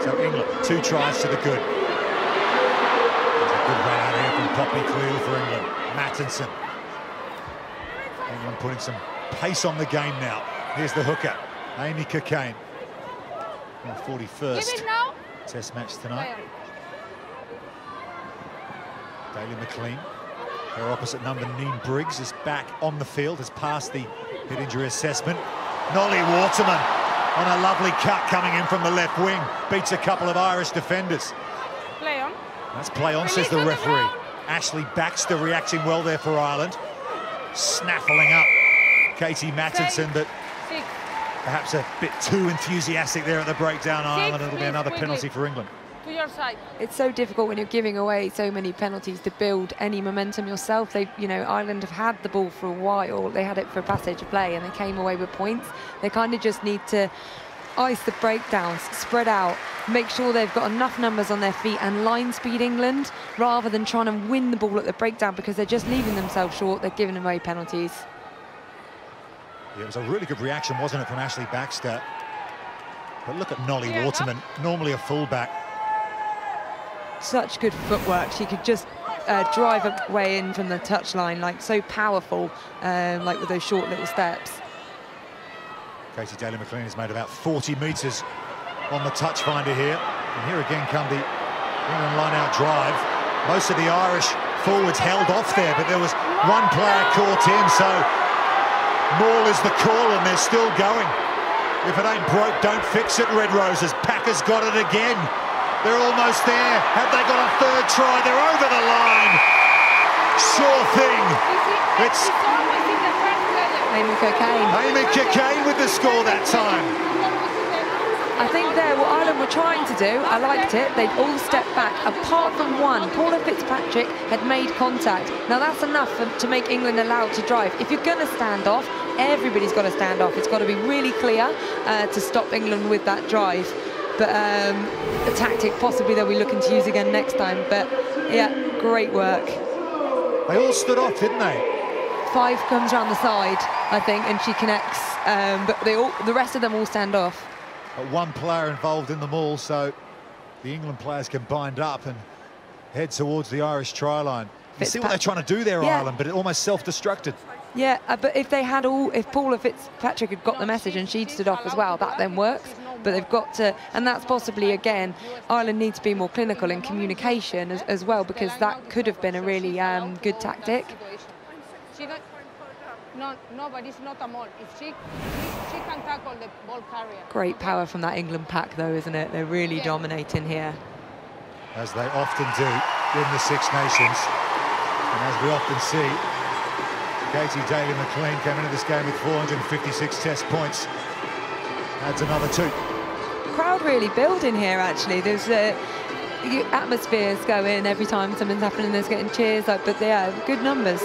So England, 2 tries to the good. There's a good run out here from Poppy Cleal for England. Mattinson. England putting some pace on the game now. Here's the hooker, Amy Cockayne. In the 41st test match tonight. Daly McLean, her opposite number, Neen Briggs, is back on the field, has passed the head injury assessment. Nolly Waterman on a lovely cut coming in from the left wing, beats a couple of Irish defenders. Play on. That's play on, says the referee. Ashley Baxter reacting well there for Ireland. Snaffling up Katie Mattinson, but perhaps a bit too enthusiastic there at the breakdown. Ireland, it'll be another penalty for England. To your side. It's so difficult when you're giving away so many penalties to build any momentum yourself. They, you know, Ireland have had the ball for a while. They had it for passage of play and they came away with points. They kind of just need to ice the breakdowns, spread out, make sure they've got enough numbers on their feet and line speed England, rather than trying to win the ball at the breakdown, because they're just leaving themselves short. They're giving away penalties. Yeah, it was a really good reaction, wasn't it, from Ashley Baxter? But look at Nolly Waterman, normally a fullback. Such good footwork. She could just drive her way in from the touchline, like so powerful, like with those short little steps. Katie Daly McLean has made about 40 metres on the touch finder here. And here again come the England line-out drive. Most of the Irish forwards held off there, but there was one player caught in, so Maul is the call and they're still going. If it ain't broke, don't fix it, Red Roses. Packer's got it again. They're almost there. Have they got a third try? They're over the line. Sure thing. It's Amy Cockayne. Amy Cockayne with the score that time. I think there, what Ireland were trying to do, I liked it, they'd all stepped back, apart from one. Paula Fitzpatrick had made contact. Now that's enough to make England allowed to drive. If you're going to stand off, everybody's got to stand off. It's got to be really clear to stop England with that drive. But a tactic possibly they'll be looking to use again next time. But yeah, great work. They all stood off, didn't they? 5 comes around the side, I think, and she connects. But the rest of them all stand off. But one player involved in them all, so the England players can bind up and head towards the Irish try line. You see what they're trying to do there, yeah. Ireland, but it almost self-destructed. Yeah, but if they had if Paula Fitzpatrick had got the message and she'd stood off as well, that then works. But they've got to, and that's possibly, again, Ireland needs to be more clinical in communication as well, because that could have been a really good tactic. No, but it's not a mole. If she can tackle the ball carrier. Great power from that England pack, though, isn't it? They're really dominating here. As they often do in the Six Nations. And as we often see, Katie Daly-McLean came into this game with 456 test points. Adds another 2. Crowd really building here, actually. There's atmospheres going every time something's happening. There's getting cheers up, but yeah, good numbers.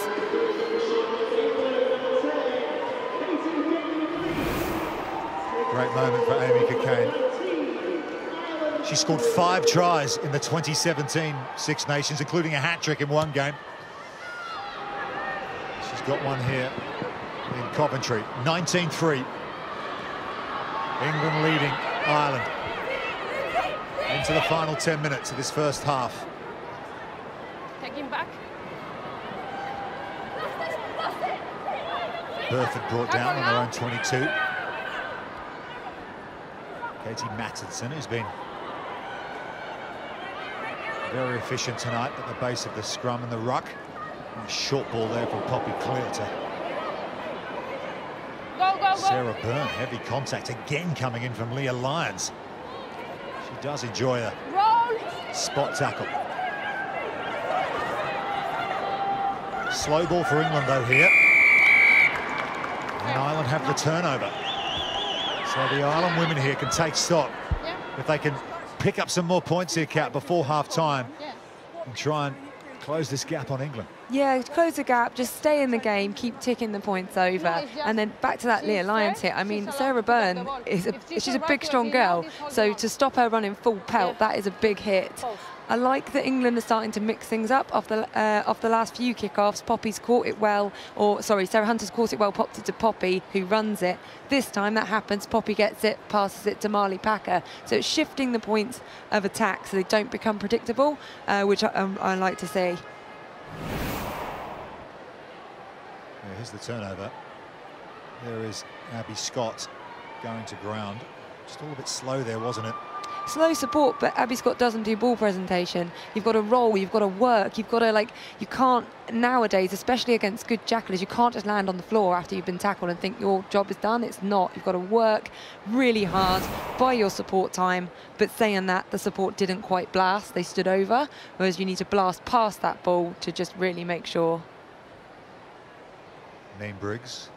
Great moment for Amy Cockayne. She scored 5 tries in the 2017 Six Nations, including a hat-trick in one game. She's got one here in Coventry. 19-3. England leading Ireland into the final 10 minutes of this first half. Taking back. Burford brought down on their own 22. Katie Mattinson, who's been very efficient tonight at the base of the scrum and the ruck. And a short ball there from Poppy Clear to Sarah Byrne. Heavy contact again coming in from Leah Lyons. She does enjoy a spot tackle. Slow ball for England though here. And Ireland have the turnover. So the Ireland women here can take stock. If they can pick up some more points here, Kat, before half-time and try and close this gap on England. Yeah, close the gap, just stay in the game, keep ticking the points over. And then back to that Leah Lyons hit. I mean, Sarah Byrne, she's a big, strong girl. So to stop her running full pelt, that is a big hit. I like that England are starting to mix things up off the last few kickoffs. Poppy's caught it well, Sarah Hunter's caught it well, popped it to Poppy, who runs it. This time that happens, Poppy gets it, passes it to Marley Packer. So it's shifting the points of attack so they don't become predictable, which I like to see. Yeah, here's the turnover. There is Abby Scott going to ground. Just all a bit slow there, wasn't it? Slow support, but Abby Scott doesn't do ball presentation. You've got to roll, you've got to work, you've got to, you can't, nowadays, especially against good jackalers, you can't just land on the floor after you've been tackled and think your job is done. It's not. You've got to work really hard, buy your support time, but saying that, the support didn't quite blast, they stood over, whereas you need to blast past that ball to just really make sure. Neen Briggs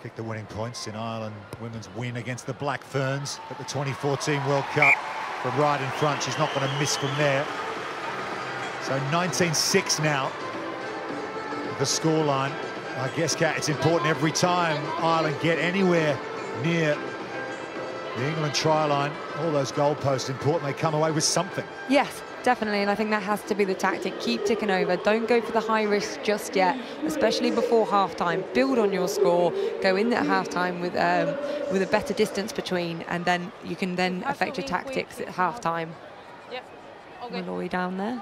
kicked the winning points in Ireland women's win against the Black Ferns at the 2014 World Cup from right in front. She's not going to miss from there. So 19-6 now, the scoreline. I guess, Kat, it's important every time Ireland get anywhere near the England try line, all those goalposts, important they come away with something. Yes, definitely, and I think that has to be the tactic. Keep ticking over. Don't go for the high risk just yet, especially before half-time. Build on your score. Go in at half-time with a better distance between, and then you can then affect your tactics at half-time. Yeah. Okay. Malloy down there.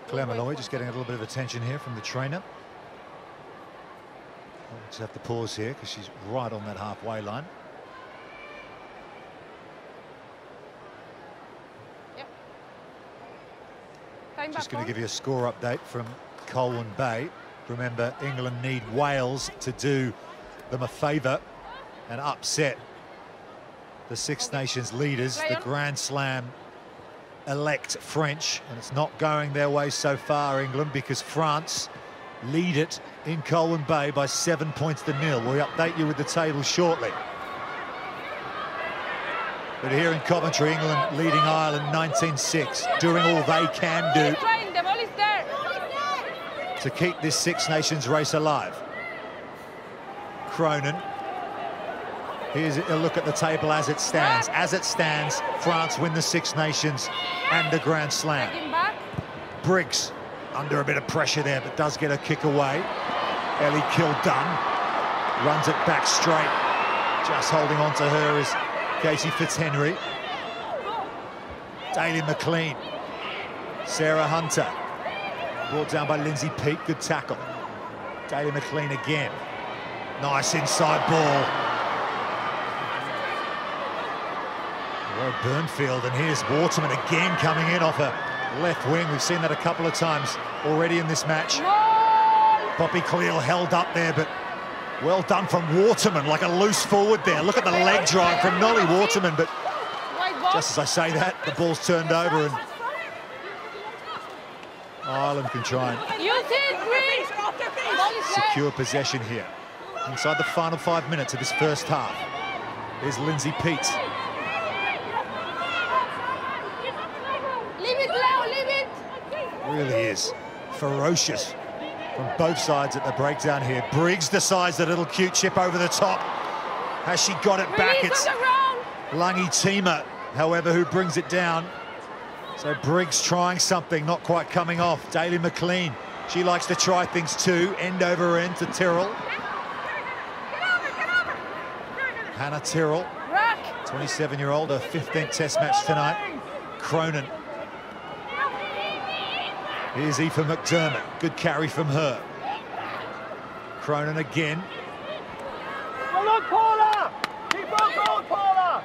Claire Malloy just getting a little bit of attention here from the trainer. We'll just have to pause here because she's right on that halfway line. Just going to give you a score update from Colwyn Bay. Remember, England need Wales to do them a favour and upset the Six Nations leaders, the Grand Slam elect French, and it's not going their way so far, England, because France lead it in Colwyn Bay by 7 points to 0. We'll update you with the table shortly. But here in Coventry, England leading Ireland 19-6, doing all they can do The ball is there. to keep this Six Nations race alive. Cronin. Here's a look at the table as it stands. As it stands, France win the Six Nations and the Grand Slam. Briggs under a bit of pressure there, but does get a kick away. Ellie Kildunn runs it back straight. Just holding on to her is Katie Fitzhenry. Daly McLean. Sarah Hunter. Brought down by Lindsay Peake. Good tackle. Daly McLean again. Nice inside ball. Well, Burnfield, and here's Waterman again coming in off her left wing. We've seen that a couple of times already in this match. Poppy Cleal held up there, but well done from Waterman, like a loose forward there. Look at the leg drive from Nolly Waterman, but just as I say that, the ball's turned over and Ireland can try and secure possession here. Inside the final 5 minutes of this first half. Here's Lindsay Peake. Really is ferocious from both sides at the breakdown here. Briggs decides a little cute chip over the top. Has she got it back? It's Lungi Tima, however, who brings it down. So Briggs trying something, not quite coming off. Daly McLean, she likes to try things too. End over end to Tyrrell. Hannah Tyrrell, 27-year-old, her 15th Test match tonight. Cronin. Here's Aoife McDermott. Good carry from her. Cronin again. Well done, Paula! Keep on going, Paula!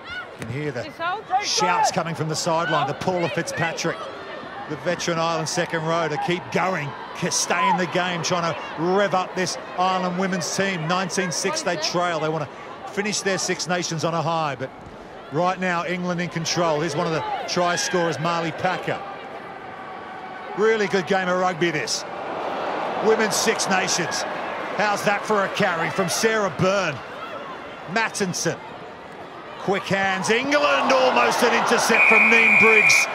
You can hear the shouts coming from the sideline to Paula Fitzpatrick, the veteran Ireland second row, to keep going, stay in the game, trying to rev up this Ireland women's team. 19-6 they trail. They want to finish their Six Nations on a high, but right now England in control. Here's one of the try scorers, Marley Packer. Really good game of rugby, this. Women's Six Nations. How's that for a carry from Sarah Byrne? Mattinson. Quick hands. England, almost an intercept from Neen Briggs.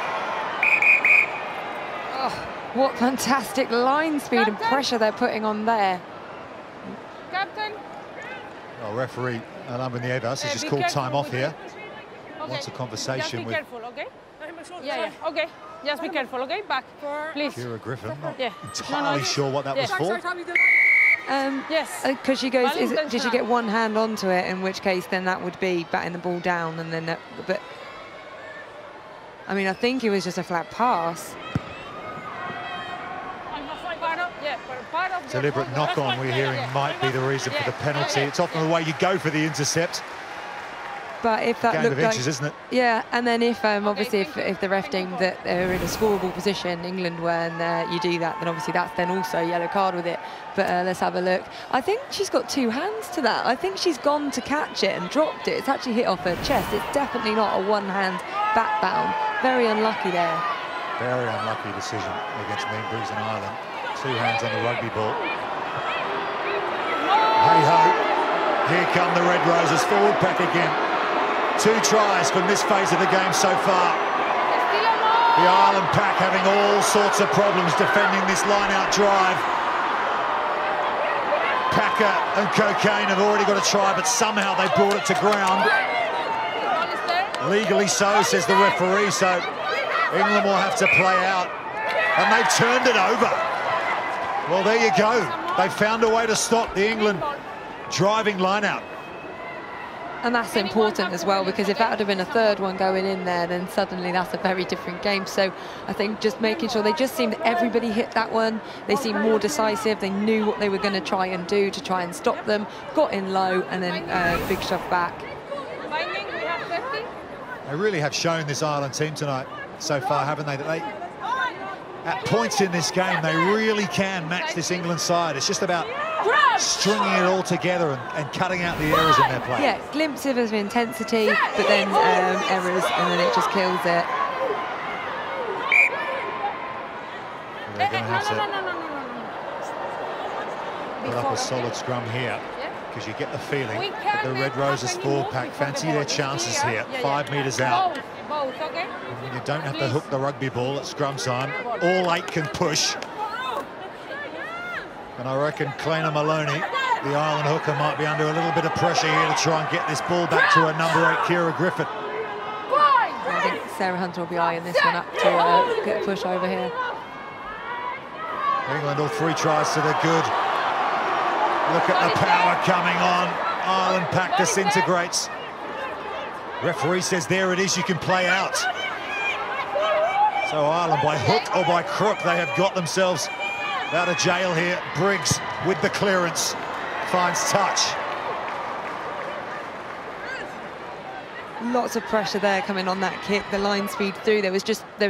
Oh, what fantastic line speed and pressure they're putting on there. Captain. Oh, referee Alain Nievas has just called time off here. Wants a conversation with... Just be careful, okay? Yeah, okay. Just be careful, okay? Back, please. Kira Griffin, not Yeah. entirely sure what that was for. Yes. Because she goes, did she get one hand onto it, in which case then that would be batting the ball down, and then, but, I mean, I think it was just a flat pass. Deliberate knock-on, we're hearing, might be the reason for the penalty. It's often the way you go for the intercept. But if that looked inches, like, isn't it? Yeah, and then if obviously if the ref deemed that they're in a scoreable position, England were, and you do that, then obviously that's then also a yellow card with it. But let's have a look. I think she's got two hands to that. I think she's gone to catch it and dropped it. It's actually hit off her chest. It's definitely not a one-hand back bound. Very unlucky there. Very unlucky decision against Neen Briggs and Ireland. Two hands on the rugby ball. Hey-ho. Here come the Red Roses. Forward pack again. 2 tries from this phase of the game so far. The Ireland pack having all sorts of problems defending this line-out drive. Packer and Cocaine have already got a try, but somehow they brought it to ground. Legally so, says the referee, so England will have to play out. And they've turned it over. Well, there you go. They found a way to stop the England driving line-out. And that's important as well, because if that would have been a third one going in there, then suddenly that's a very different game. So I think just making sure, they just seemed, everybody hit that one. They seemed more decisive. They knew what they were going to try and do to try and stop them. Got in low and then big shove back. They really have shown this Ireland team tonight so far, haven't they? That they, at points in this game, they really can match this England side. It's just about stringing it all together and cutting out the errors in their play. Yeah, glimpses of intensity, but then errors, and then it just kills it. They're going to have to put up a solid scrum here. because you get the feeling We that the can't Red Roses have any forward move pack before the fancy ball their is chances clear. here. 5 metres out. Both, okay? And when you don't have to Please. hook the rugby ball at scrum time, all 8 can push. And I reckon Kleiner Maloney, the Ireland hooker, might be under a little bit of pressure here to try and get this ball back to her number 8, Kira Griffith. I think Sarah Hunter will be eyeing this one up to get a push over here. England all 3 tries to the good. Look at the power coming on. Ireland pack disintegrates. Referee says there it is, you can play out. So Ireland, by hook or by crook, they have got themselves out of jail here. Briggs with the clearance finds touch. Lots of pressure there coming on that kick. The line speed through. There was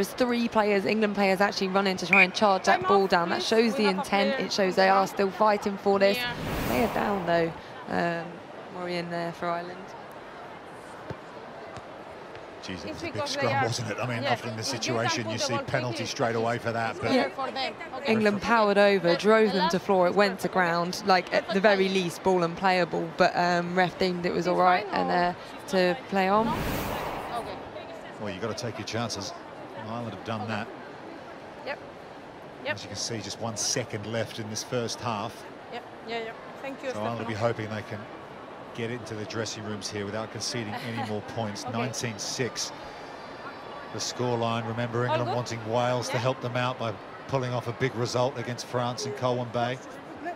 3 players, England players, actually running to try and charge that ball down. That shows the intent. It shows they are still fighting for this. They are down though. Maureen there for Ireland. Jeez, it was a big scrum, wasn't it? I mean, often in this situation, you see penalty straight away for that. But yeah. England powered over, drove them to floor. It went to ground, like at the very least, ball and playable. But ref deemed it was all right and to play on. Well, you've got to take your chances. Ireland have done that. Yep. As you can see, just 1 second left in this first half. Yep. Yeah. Thank you. So Ireland will be hoping they can get into the dressing rooms here without conceding any more points. 19-6 the scoreline. Remember, England wanting Wales to help them out by pulling off a big result against France in Colwyn Bay. We're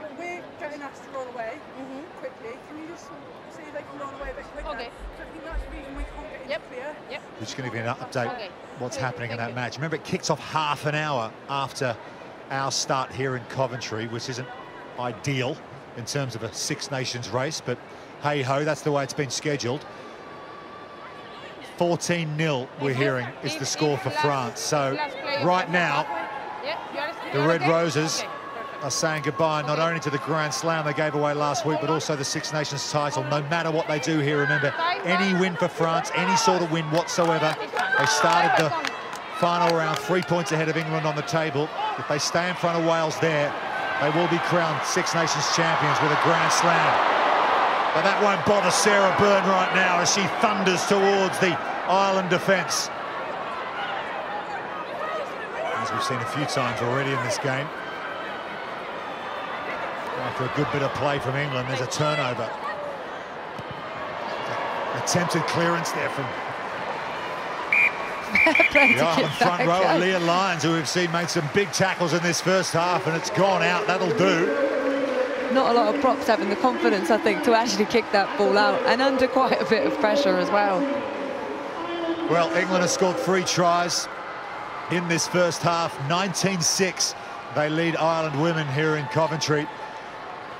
getting asked to roll away quickly. Can you just see if they can roll away a bit quicker? Okay. So I think that's the reason we can't get in clear. Yep. We're just going to give you an update what's happening in that you. match. Remember, it kicks off half an hour after our start here in Coventry, which isn't ideal in terms of a Six Nations race, but hey-ho, that's the way it's been scheduled. 14-0, we're hearing, is the score for France. So right now, the Red Roses are saying goodbye not only to the Grand Slam they gave away last week, but also the Six Nations title. No matter what they do here, remember, any win for France, any sort of win whatsoever, they started the final round 3 points ahead of England on the table. If they stay in front of Wales there, they will be crowned Six Nations champions with a Grand Slam. But that won't bother Sarah Byrne right now as she thunders towards the Ireland defence. As we've seen a few times already in this game. After a good bit of play from England, there's a turnover. Attempted clearance there from the Ireland front row, Leah Lyons, who we've seen made some big tackles in this first half, and it's gone out. That'll do. Not a lot of props having the confidence, I think, to actually kick that ball out, and under quite a bit of pressure as well. Well, England has scored 3 tries in this first half. 19-6, they lead Ireland women here in Coventry.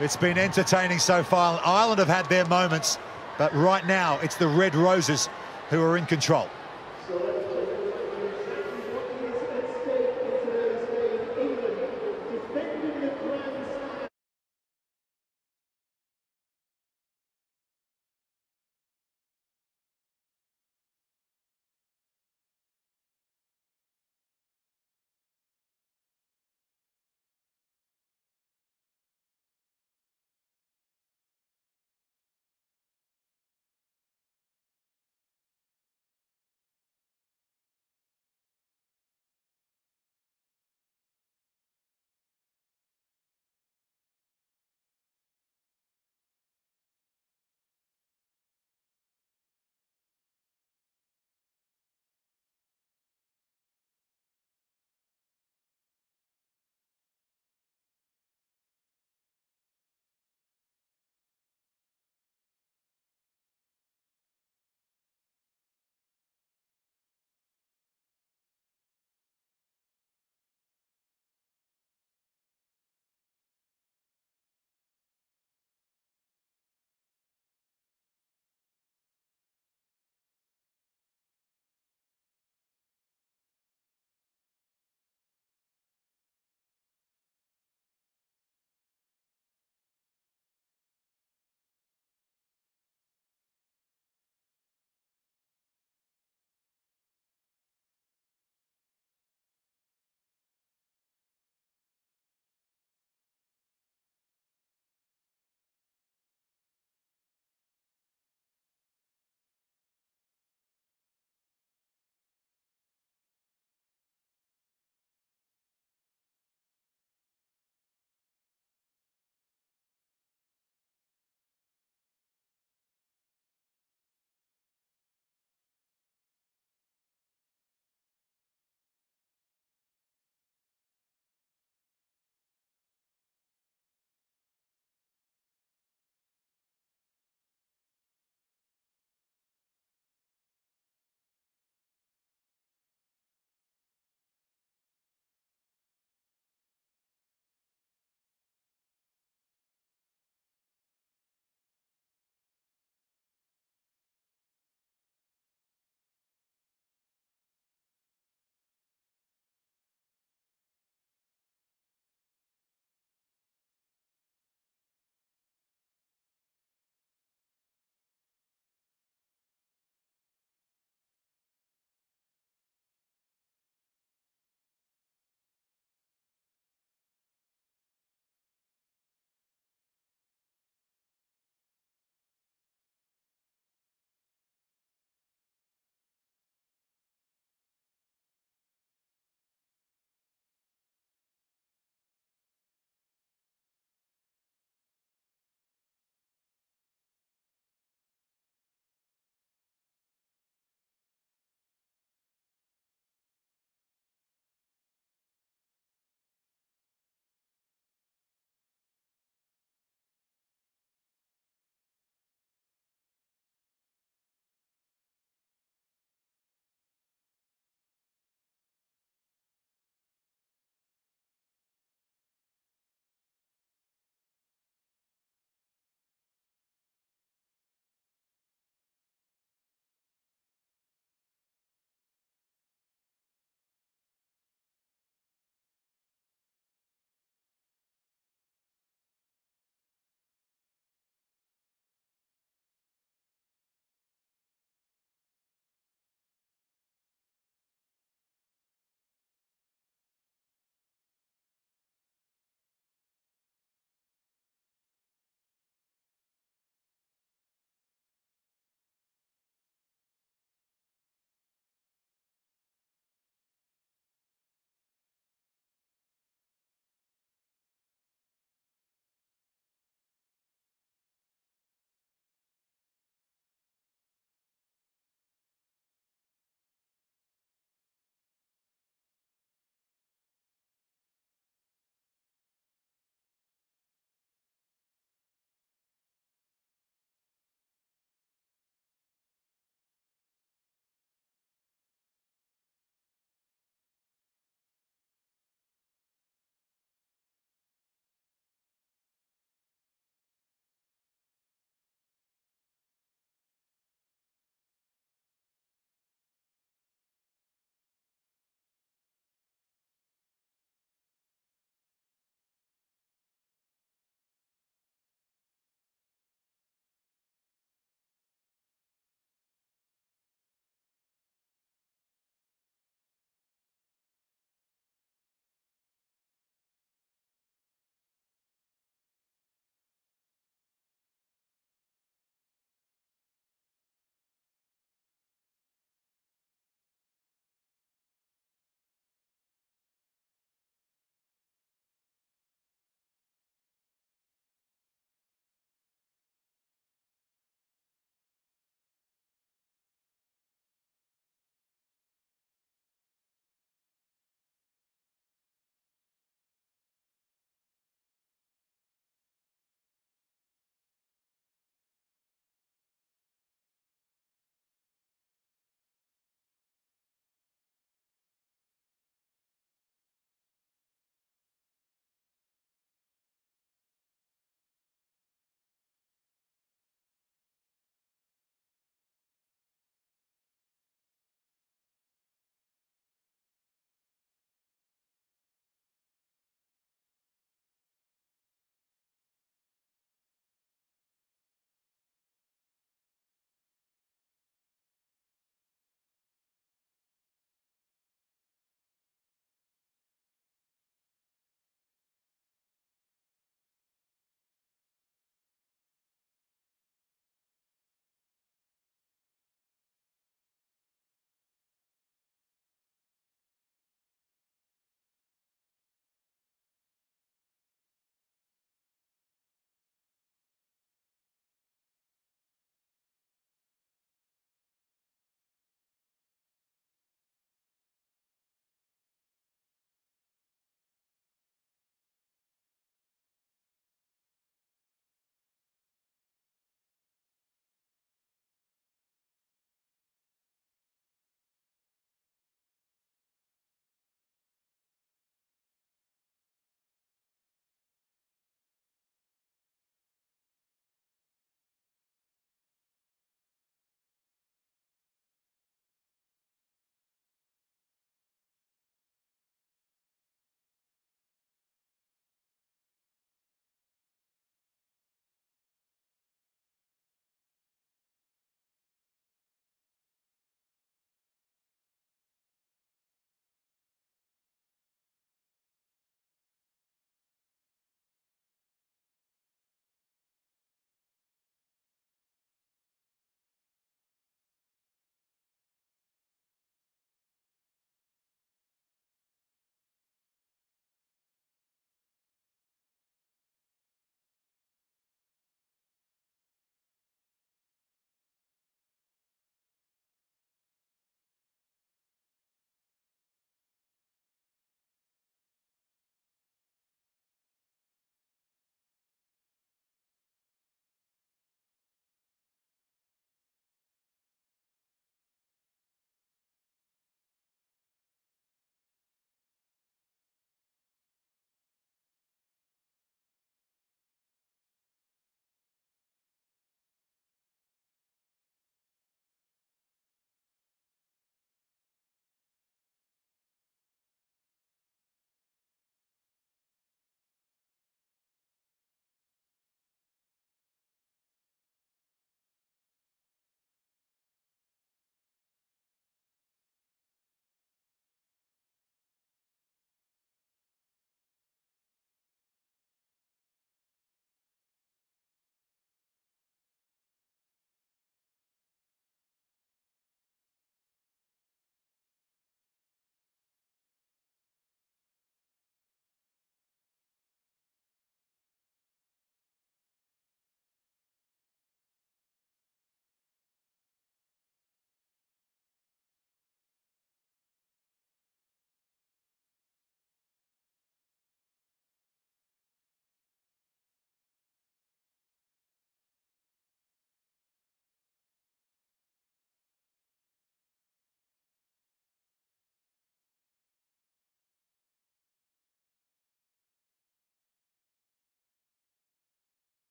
It's been entertaining so far. Ireland have had their moments, but right now it's the Red Roses who are in control.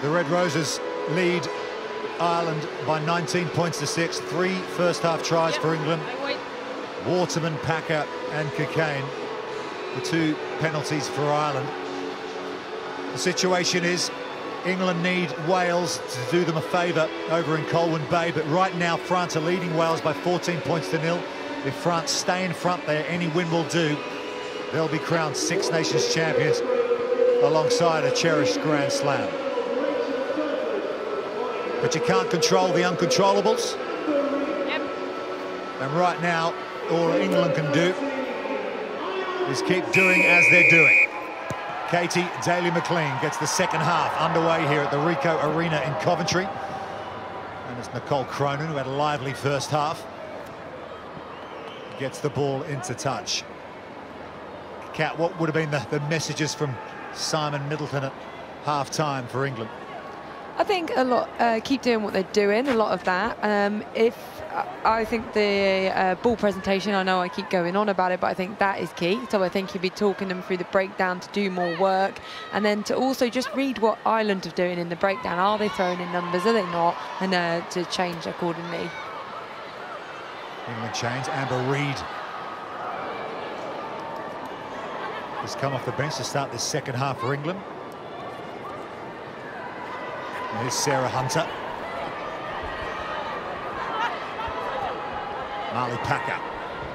The Red Roses lead Ireland by 19 points to 6. 3 first-half tries for England. Waterman, Packer and Cockayne, the 2 penalties for Ireland. The situation is England need Wales to do them a favour over in Colwyn Bay, but right now France are leading Wales by 14 points to 0. If France stay in front there, any win will do. They'll be crowned Six Nations champions alongside a cherished Grand Slam. But you can't control the uncontrollables. Yep. And right now, all England can do is keep doing as they're doing. Katie Daly-McLean gets the second half underway here at the Ricoh Arena in Coventry. And it's Nicole Cronin, who had a lively first half, gets the ball into touch. Kat, what would have been the messages from Simon Middleton at half-time for England? I think a lot, keep doing what they're doing, a lot of that. I think the ball presentation, I know I keep going on about it, but I think that is key. So I think you'd be talking them through the breakdown to do more work, and then to also just read what Ireland are doing in the breakdown. Are they throwing in numbers, are they not? And to change accordingly. England change. Amber Reid has come off the bench to start this second half for England. And here's Sarah Hunter. Marley Packer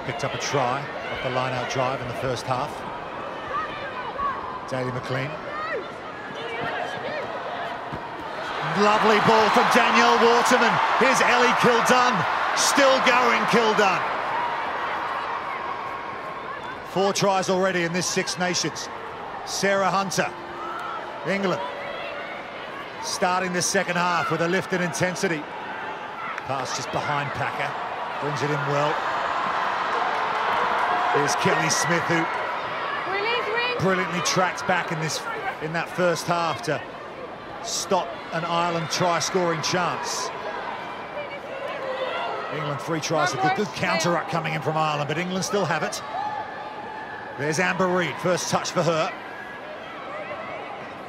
picked up a try off the line-out drive in the first half. Daly-McLean. Lovely ball from Danielle Watzmann. Here's Ellie Kildunn. Still going, Kildunn. 4 tries already in this Six Nations. Sarah Hunter. England starting the second half with a lift in intensity. Pass just behind Packer. Brings it in well. Here's Kelly Smith, who brilliantly tracked back in that first half to stop an Ireland try-scoring chance. England 3 tries, a good counter-up coming in from Ireland, but England still have it. There's Amber Reid, first touch for her.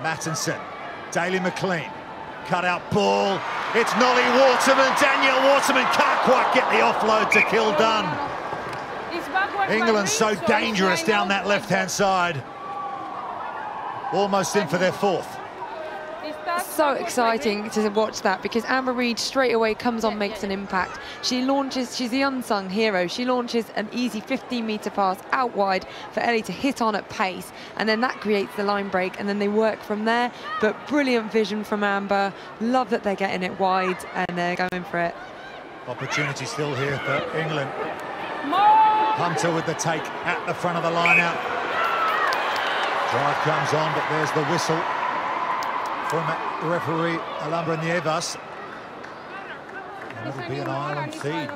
Mattinson, Daly-McLean, cut-out ball. It's Nolly Waterman. Danielle Watzmann can't quite get the offload to Kildunn. England so dangerous down that left-hand side. Almost in for their 4th. So exciting to watch that, because Amber Reid straight away comes on, makes an impact. She launches, she's the unsung hero. She launches an easy 15-metre pass out wide for Ellie to hit on at pace, and then that creates the line break, and then they work from there. But brilliant vision from Amber. Love that they're getting it wide and they're going for it. Opportunity still here for England. Hunter with the take at the front of the line-out. Drive comes on, but there's the whistle from referee Alhambra Nievas. And it'll be an Ireland feed.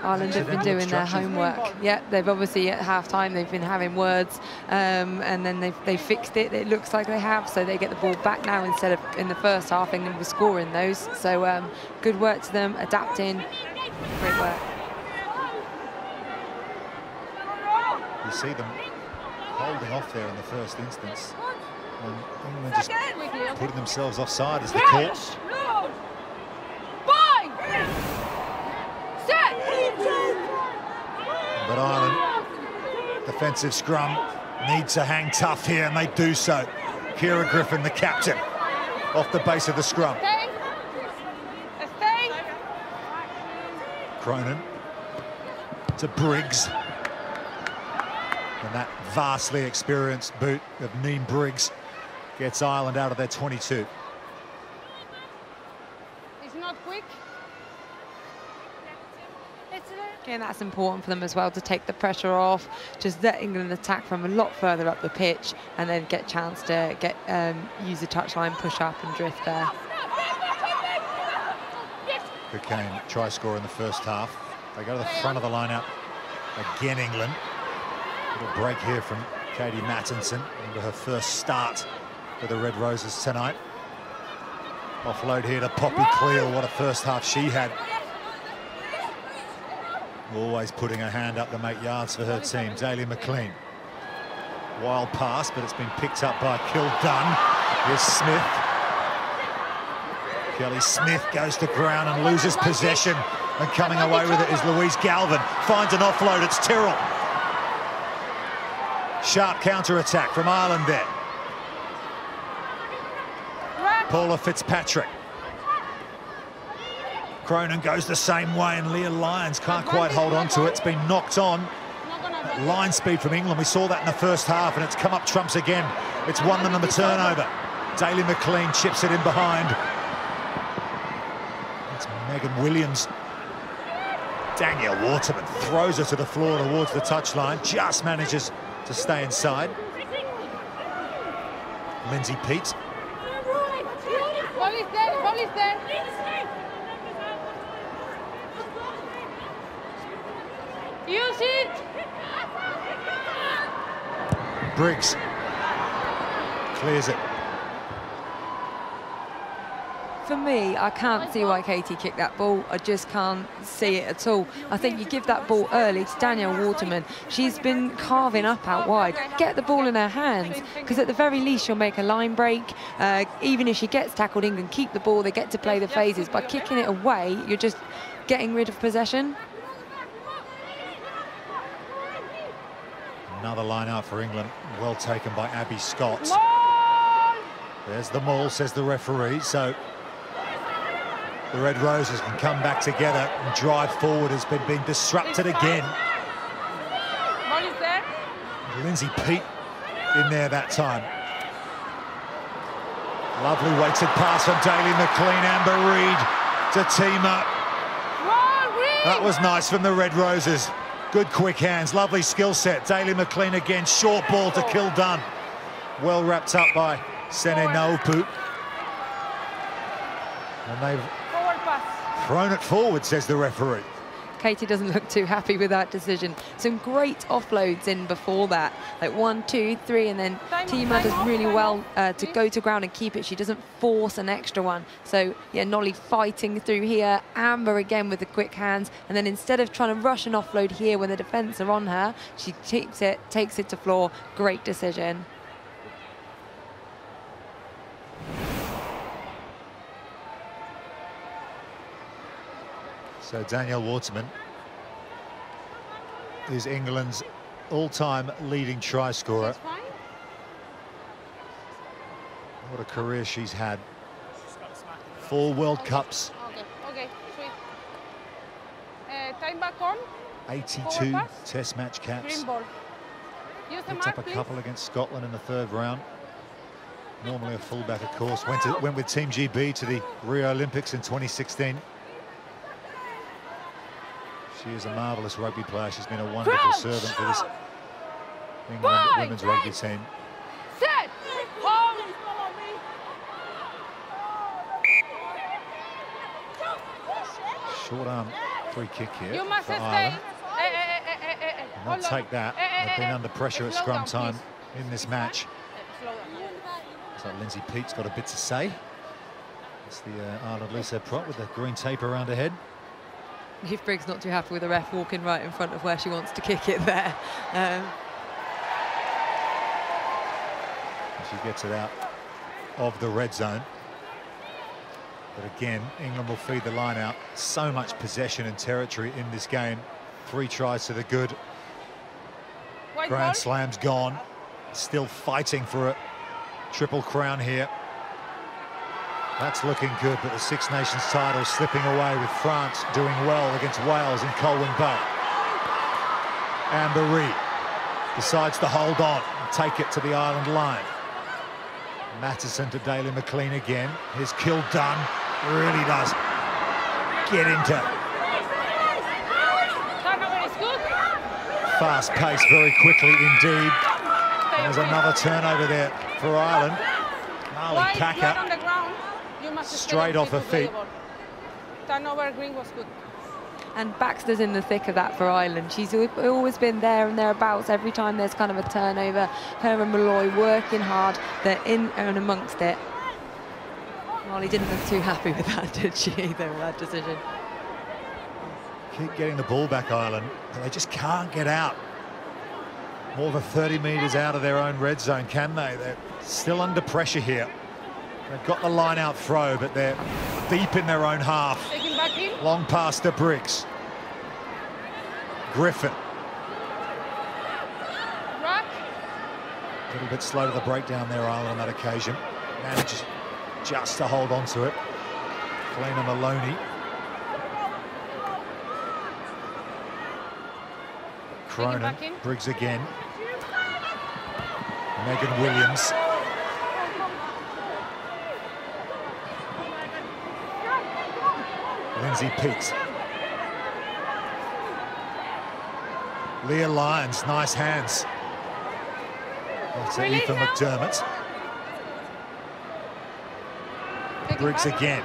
Ireland have been doing their homework. Yeah, they've obviously at half-time they've been having words, and then they fixed it. It looks like they have, so they get the ball back now instead of in the first half. England was scoring those, so good work to them, adapting. Great work. You see them holding off there in the first instance. And England just putting themselves offside as the call. But Ireland, defensive scrum, need to hang tough here, and they do so. Ciara Griffin, the captain, off the base of the scrum. Cronin to Briggs. And that vastly experienced boot of Niamh Briggs gets Ireland out of their 22. It's not quick. And that's important for them as well, to take the pressure off, just let England attack from a lot further up the pitch, and then get a chance to get use the touchline, push up and drift there. Cockayne try score in the first half. They go to the front of the line-out again, England. Little break here from Katie Mattinson into her first start for the Red Roses tonight. Offload here to Poppy Cleal. What a first half she had. Always putting her hand up to make yards for her team. Daly-McLean. Wild pass, but it's been picked up by Kildunn. Here's Smith. Kelly Smith goes to ground and loses possession, and coming away with it is Louise Galvin. Finds an offload, it's Tyrrell. Sharp counter-attack from Ireland there. Paula Fitzpatrick. Cronin goes the same way, and Leah Lyons can't quite hold on to it. It's been knocked on. Line speed from England, we saw that in the first half, and it's come up trumps again. It's won them the turnover. Daly McLean chips it in behind. It's Megan Williams. Danielle Watzmann throws her to the floor towards the touchline, just manages to stay inside. Lindsay Peet. Ball is there, ball is there. Use it! Briggs clears it. For me, I can't see why Katie kicked that ball. I just can't see it at all. I think you give that ball early to Danielle Watzmann. She's been carving up out wide. Get the ball in her hands, because at the very least she'll make a line break. Even if she gets tackled, England keep the ball. They get to play the phases. By kicking it away, you're just getting rid of possession. Another line out for England, well taken by Abby Scott. There's the maul, says the referee. So the Red Roses can come back together and drive forward. Has been disrupted again. Ball is there. Lindsay Peet in there that time. Lovely weighted pass from Daly McLean. Amber Reid to team up. That was nice from the Red Roses. Good quick hands, lovely skill set. Daly McLean again, short ball to Kildunn. Well wrapped up by Sene Naupu. And they've thrown it forward, says the referee. Katie doesn't look too happy with that decision. Some great offloads in before that, like 1, 2, 3, and then Tima does really well to go to ground and keep it. She doesn't force an extra one. So yeah, Nolly fighting through here. Amber again with the quick hands, and then instead of trying to rush an offload here when the defence are on her, she keeps it, takes it to floor. Great decision. So Danielle Watzmann is England's all-time leading try scorer. What a career she's had. 4 World Cups. Okay, sweet. Time back on. 82 Test match caps. Green ball. Use the Picked mark, up a please. couple against Scotland in the 3rd round. Normally a fullback, of course. Went with Team GB to the Rio Olympics in 2016. She is a marvellous rugby player. She's been a wonderful servant for this England women's rugby team. Set. Hold. Short arm free kick here You must for stay. Ireland. And they'll take that. They've been under pressure at scrum time in this match. So Lindsay Peet's got a bit to say. It's the Ireland loosehead prop with the green tape around her head. If Briggs not too happy with the ref walking right in front of where she wants to kick it there. She gets it out of the red zone. But again, England will feed the line out. So much possession and territory in this game. 3 tries to the good. Grand Slam's gone. Still fighting for a triple crown here. That's looking good, but the Six Nations title slipping away with France doing well against Wales in Colwyn Bay. Amber Reid decides to hold on and take it to the Ireland line. Mattison to Daly McLean again. Here's Kildunn, really does get into fast pace very quickly indeed. And there's another turnover there for Ireland. Marley Packer straight off her feet. Turnover, Green was good. And Baxter's in the thick of that for Ireland. She's always been there and thereabouts every time there's kind of a turnover. Her and Malloy working hard. They're in and amongst it. Molly didn't look too happy with that, did she, either, with that decision? Keep getting the ball back, Ireland, but they just can't get out. More than 30 metres out of their own red zone, can they? They're still under pressure here. They've got the line-out throw, but they're deep in their own half. Take him back in. Long pass to Briggs. Griffin. Rack. A little bit slow to the breakdown there, Ireland, on that occasion. Manages just to hold on to it. Kalina Maloney. Cronin. Briggs again. Megan Williams. Lindsay Peet. Leah Lyons, nice hands. That's Aoife McDermott. Briggs again.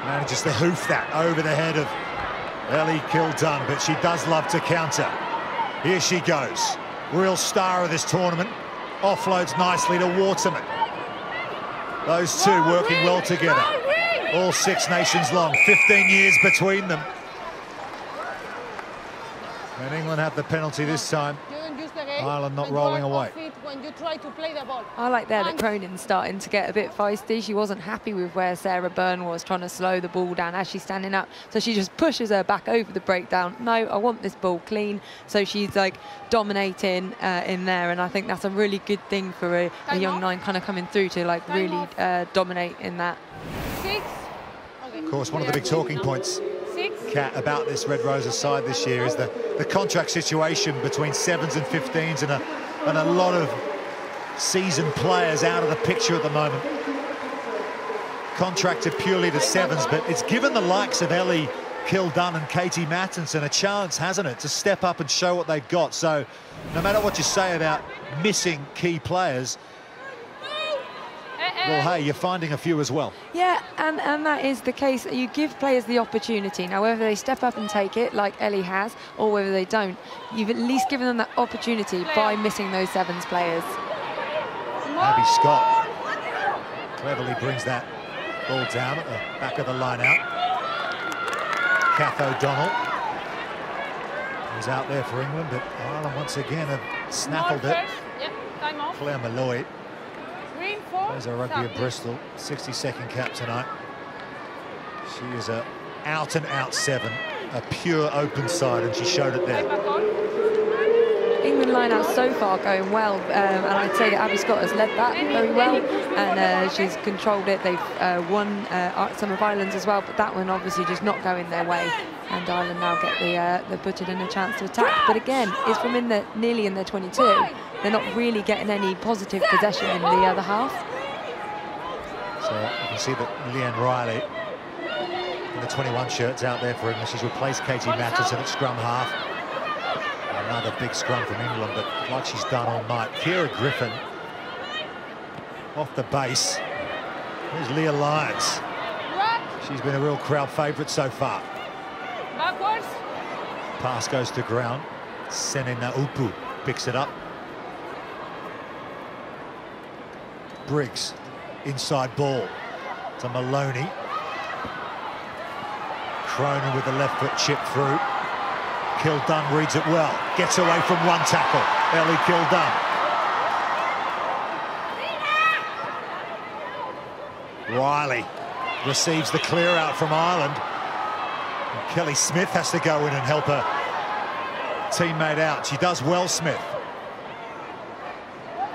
Manages to hoof that over the head of Ellie Kildunn, but she does love to counter. Here she goes. Real star of this tournament. Offloads nicely to Waterman. Those two working well together. All Six Nations long, 15 years between them. And England have the penalty this time. Ireland not rolling away. When you try to play the ball. I like there that Cronin's starting to get a bit feisty. She wasn't happy with where Sarah Byrne was, trying to slow the ball down as she's standing up. So she just pushes her back over the breakdown. No, I want this ball clean. So she's like dominating in there. And I think that's a really good thing for a young nine kind of coming through to like really dominate in that. 6. Of course, one of the big talking points, Kat, about this Red Roses side this year is the contract situation between 7s and 15s and a lot of seasoned players out of the picture at the moment. Contracted purely to 7s, but it's given the likes of Ellie Kildunn and Katie Mattinson a chance, hasn't it, to step up and show what they've got. So no matter what you say about missing key players, well, hey, you're finding a few as well. Yeah, and that is the case. You give players the opportunity. Now, whether they step up and take it, like Ellie has, or whether they don't, you've at least given them that opportunity by missing those 7s players. Abby Scott cleverly brings that ball down at the back of the line out. Kath O'Donnell was out there for England, but Ireland once again have snaffled it. Claire Malloy. There's a rugby at Bristol, 62nd cap tonight. She is a out-and-out 7, a pure open side, and she showed it there. England line-out so far going well, and I'd say that Abby Scott has led that very well, and she's controlled it. They've won some of Ireland's as well, but that one obviously just not going their way, and Ireland now get the butchered and a chance to attack. But again, it's from nearly in their 22. They're not really getting any positive possession in the other half. So you can see that Leanne Riley in the 21 shirts out there for England. She's replaced Katie Mattinson at scrum half. Another big scrum from England, but like she's done all night. Kira Griffin off the base. There's Leah Lyons. She's been a real crowd favourite so far. Backwards. Pass goes to ground. Senina Upu picks it up. Briggs, inside ball to Maloney. Cronin with the left foot chip through. Kildunn reads it well, gets away from one tackle. Ellie Kildunn. Riley receives the clear out from Ireland. And Kelly Smith has to go in and help her teammate out. She does well, Smith.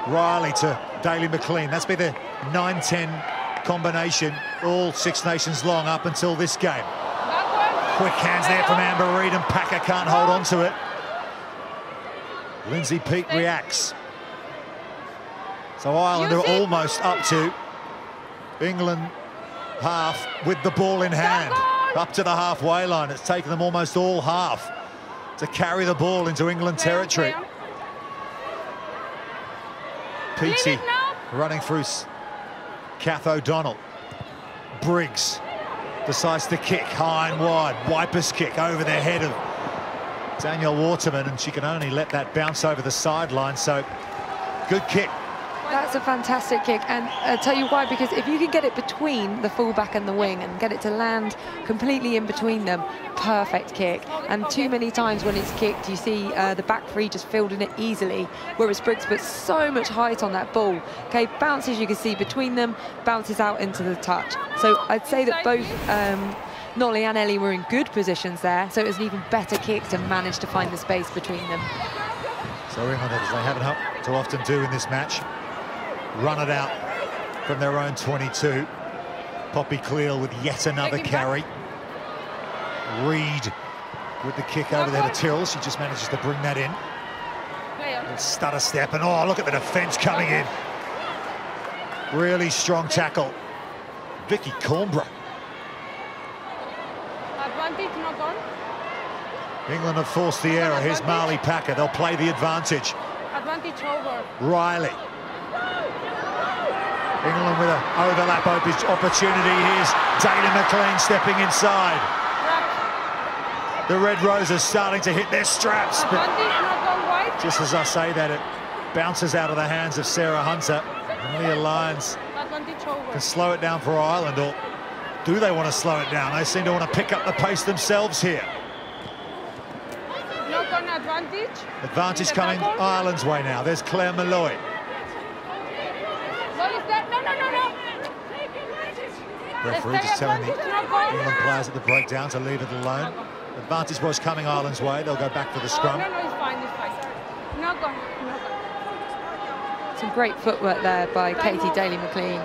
Riley to Daly McLean. That's been the 9-10 combination, all Six Nations long up until this game. Quick hands there from Amber Reid, and Packer can't hold on to it. Lindsay Peet reacts. So Ireland are almost up to England half with the ball in hand. Up to the halfway line. It's taken them almost all half to carry the ball into England territory. Peatsy running through Kath O'Donnell. Briggs decides to kick high and wide. Wiper's kick over the head of Danielle Watzmann, and she can only let that bounce over the sideline. So good kick That's a fantastic kick, and I'll tell you why, because if you can get it between the fullback and the wing and get it to land completely in between them, perfect kick. And too many times when it's kicked, you see the back three just fielding it easily, whereas Briggs puts so much height on that ball. Okay, bounces, you can see between them, bounces out into the touch. So I'd say that both Nolly and Ellie were in good positions there, so it was an even better kick to manage to find the space between them. So England, as they haven't too often do in this match, run it out from their own 22. Poppy Cleal with yet another carry. Reed with the kick over the head of Tyrrell. She just manages to bring that in. And stutter step, and oh, look at the defence coming in. Really strong tackle. Vicky Cornborough. Advantage not on. England have forced the error. Here's Marley Packer. They'll play the advantage. Advantage over. Riley. England with an overlap opportunity. Here's Dana McLean stepping inside. The Red Roses starting to hit their straps, but just as I say that, it bounces out of the hands of Sarah Hunter. And Leah Lyons can slow it down for Ireland, or do they want to slow it down? They seem to want to pick up the pace themselves here. Knock on advantage. Advantage coming Ireland's way now. There's Claire Malloy. Referee just telling the England players at the breakdown to leave it alone. Advantage was coming Ireland's way. They'll go back for the scrum. No, it's fine, it's fine. Knock on. Some great footwork there by Katie Daly-McLean.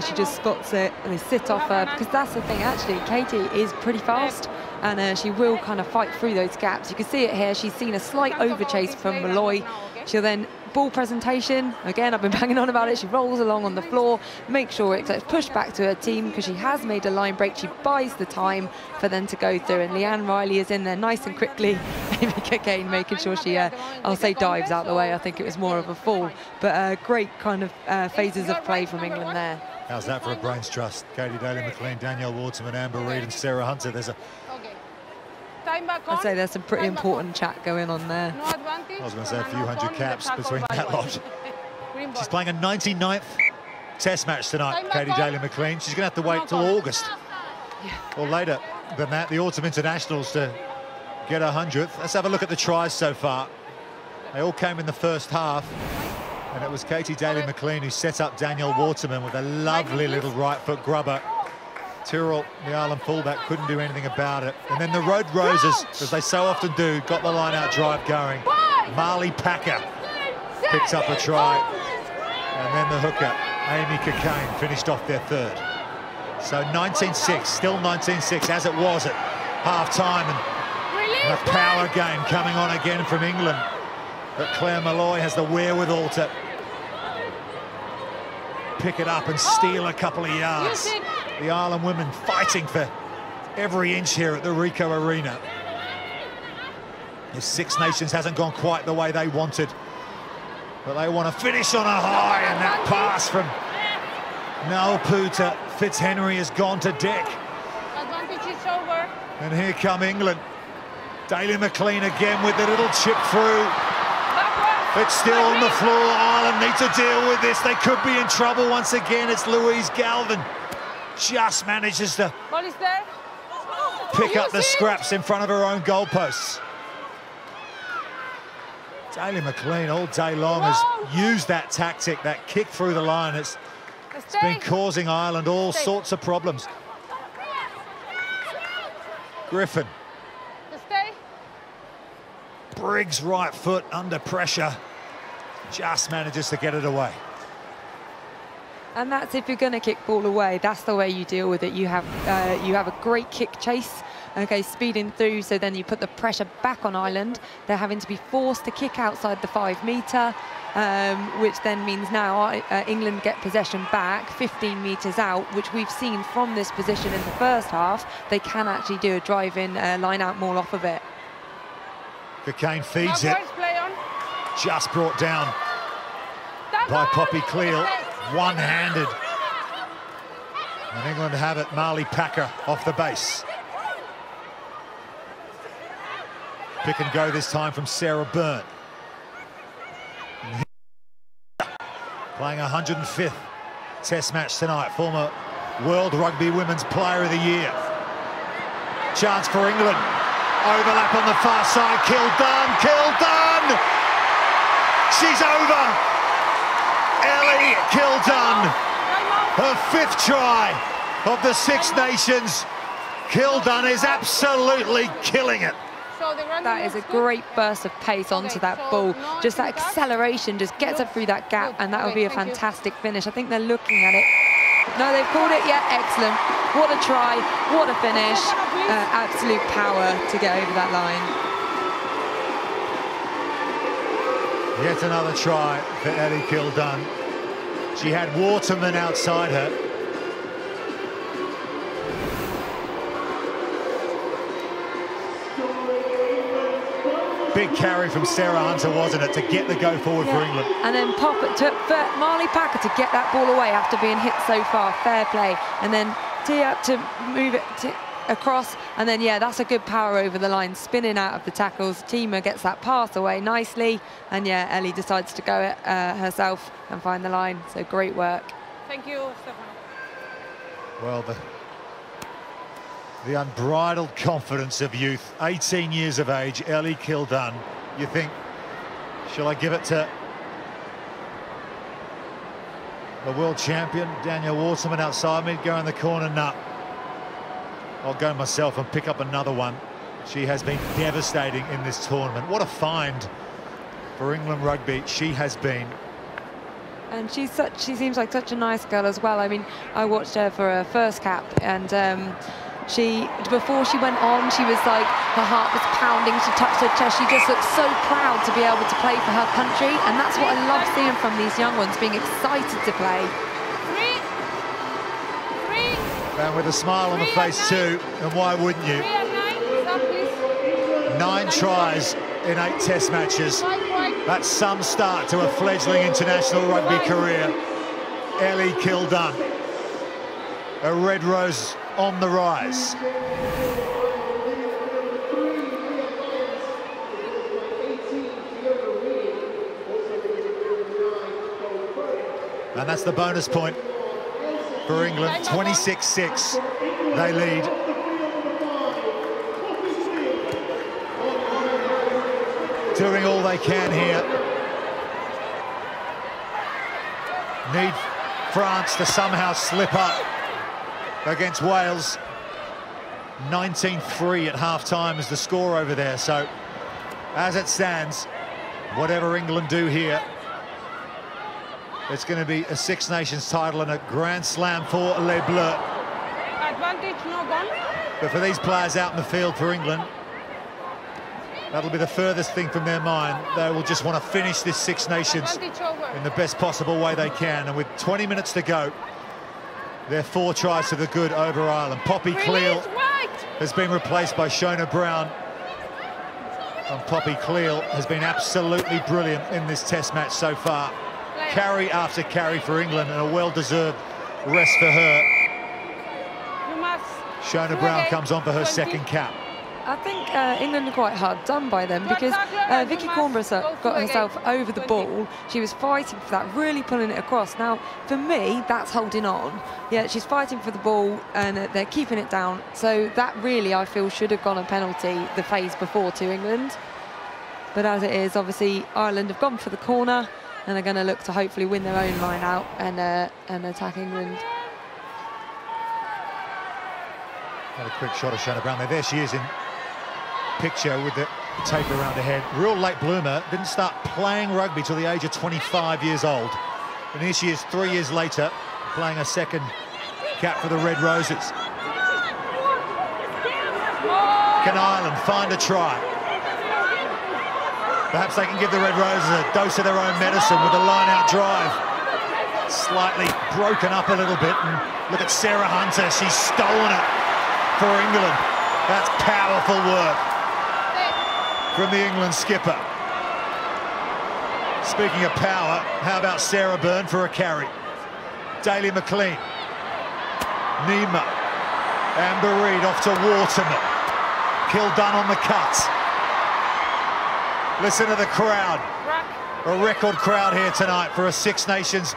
She just spots it and they sit off her, because that's the thing, actually. Katie is pretty fast, and she will kind of fight through those gaps. You can see it here. She's seen a slight overchase from Malloy. She'll then ball presentation. Again, I've been banging on about it. She rolls along on the floor, make sure it's pushed back to her team, because she has made a line break. She buys the time for them to go through, and Leanne Riley is in there nice and quickly. Amy Cockayne making sure she, I'll say dives out the way. I think it was more of a fall, but great kind of phases of play from England there. How's that for a brains trust? Katie Daly-McLean, Danielle Watzmann, Amber Reid and Sarah Hunter. There's a... I'd say there's some pretty important chat going on there. I was going to say a few hundred caps between that lot. She's playing a 99th Test match tonight, Katie Daly-McLean. She's going to have to wait till August or later than that, the autumn internationals, to get her 100th. Let's have a look at the tries so far. They all came in the first half, and it was Katie Daly-McLean who set up Danielle Watzmann with a lovely little right foot grubber. Tyrrell, the Ireland fullback, couldn't do anything about it. And then the Red Roses, as they so often do, got the line-out drive going. Marley Packer picks up a try. And then the hooker, Amy Cockayne, finished off their third. So 19-6, still 19-6, as it was at half-time. And a power game coming on again from England. But Claire Malloy has the wherewithal to pick it up and steal a couple of yards. The Ireland women fighting for every inch here at the Ricoh Arena. The Six Nations hasn't gone quite the way they wanted, but they want to finish on a high, and that pass from Nalpu to Fitzhenry has gone to deck. Advantage is over. And here come England. Daly-McLean again with the little chip through. It's still on the floor. Ireland need to deal with this. They could be in trouble once again. It's Louise Galvin. Just manages to pick up the scraps in front of her own goalposts. Daly-McLean all day long has used that tactic, that kick through the line. It's been causing Ireland all sorts of problems. Griffin. Briggs right foot under pressure. Just manages to get it away. And that's, if you're going to kick ball away, that's the way you deal with it. You have a great kick chase, okay, speeding through, so then you put the pressure back on Ireland. They're having to be forced to kick outside the 5 metre, which then means now England get possession back 15 metres out, which we've seen from this position in the first half. They can actually do a drive-in line-out maul off of it. Cockayne feeds it. Just brought down by Poppy Cleal. One-handed. And England have it. Marley Packer off the base. Pick and go this time from Sarah Byrne. Playing 105th Test match tonight. Former World Rugby Women's Player of the Year. Chance for England. Overlap on the far side. Kildunn. Kildunn! She's over. Ellie Kildunn. Her 5th try of the Six Nations. Kildunn is absolutely killing it. That is a great burst of pace onto that ball. Just that acceleration just gets her through that gap, and that will be a fantastic finish. I think they're looking at it. No, they've called it. Yeah, excellent. What a try, what a finish. Absolute power to get over that line. Yet another try for Ellie Kildunn. She had Waterman outside her. Big carry from Sarah Hunter, wasn't it, to get the go forward for England. And then pop it to Marley Packer to get that ball away after being hit so far. Fair play. And then tee up to move it across. And then, yeah, that's a good power over the line, spinning out of the tackles. Tima gets that pass away nicely. And, yeah, Ellie decides to go it herself and find the line. So great work. Thank you, Stefano. Well, the unbridled confidence of youth, 18 years of age, Ellie Kildunn. You think, shall I give it to the world champion, Danielle Watzmann, outside me, go in the corner? No. I'll go myself and pick up another one. She has been devastating in this tournament. What a find for England rugby she has been. And she seems like such a nice girl as well. I mean, I watched her for her first cap, and before she went on, she was like, her heart was pounding, she touched her chest, she just looked so proud to be able to play for her country, and that's what I love seeing from these young ones, being excited to play. And with a smile on the face too, and why wouldn't you? 9 tries in 8 Test matches. That's some start to a fledgling international rugby career. Ellie Kildunn, a Red Rose on the rise. And that's the bonus point for England. 26-6, they lead. Doing all they can here. Need France to somehow slip up against Wales. 19-3 at half-time is the score over there. So, as it stands, whatever England do here, it's going to be a Six Nations title and a Grand Slam for Les Bleus. Advantage no gone. But for these players out in the field for England, that'll be the furthest thing from their mind. They will just want to finish this Six Nations in the best possible way they can. And with 20 minutes to go, they're 4 tries to the good over Ireland. Poppy Cleal has been replaced by Shona Brown. And Poppy Cleal has been absolutely brilliant in this Test match so far. Carry after carry for England, and a well-deserved rest for her. Shona Brown comes on for her 2nd cap. I think England are quite hard done by them, because Vicky Cornborough got herself over the ball. She was fighting for that, really pulling it across. Now, for me, that's holding on. Yeah, she's fighting for the ball, and they're keeping it down. So that really, I feel, should have gone a penalty the phase before to England. But as it is, obviously, Ireland have gone for the corner, and they're going to look to hopefully win their own line out and attack England. Got a quick shot of Shona Brown there. There she is in picture with the tape around her head. Real late bloomer, didn't start playing rugby till the age of 25 years old. And here she is 3 years later, playing a 2nd cap for the Red Roses. Can Ireland find a try? Perhaps they can give the Red Roses a dose of their own medicine with a line-out drive. Slightly broken up a little bit, and look at Sarah Hunter, she's stolen it for England. That's powerful work from the England skipper. Speaking of power, how about Sarah Byrne for a carry? Daly McLean, Nima, Amber Reid off to Waterman. Kildunn on the cut. Listen to the crowd. A record crowd here tonight for a Six Nations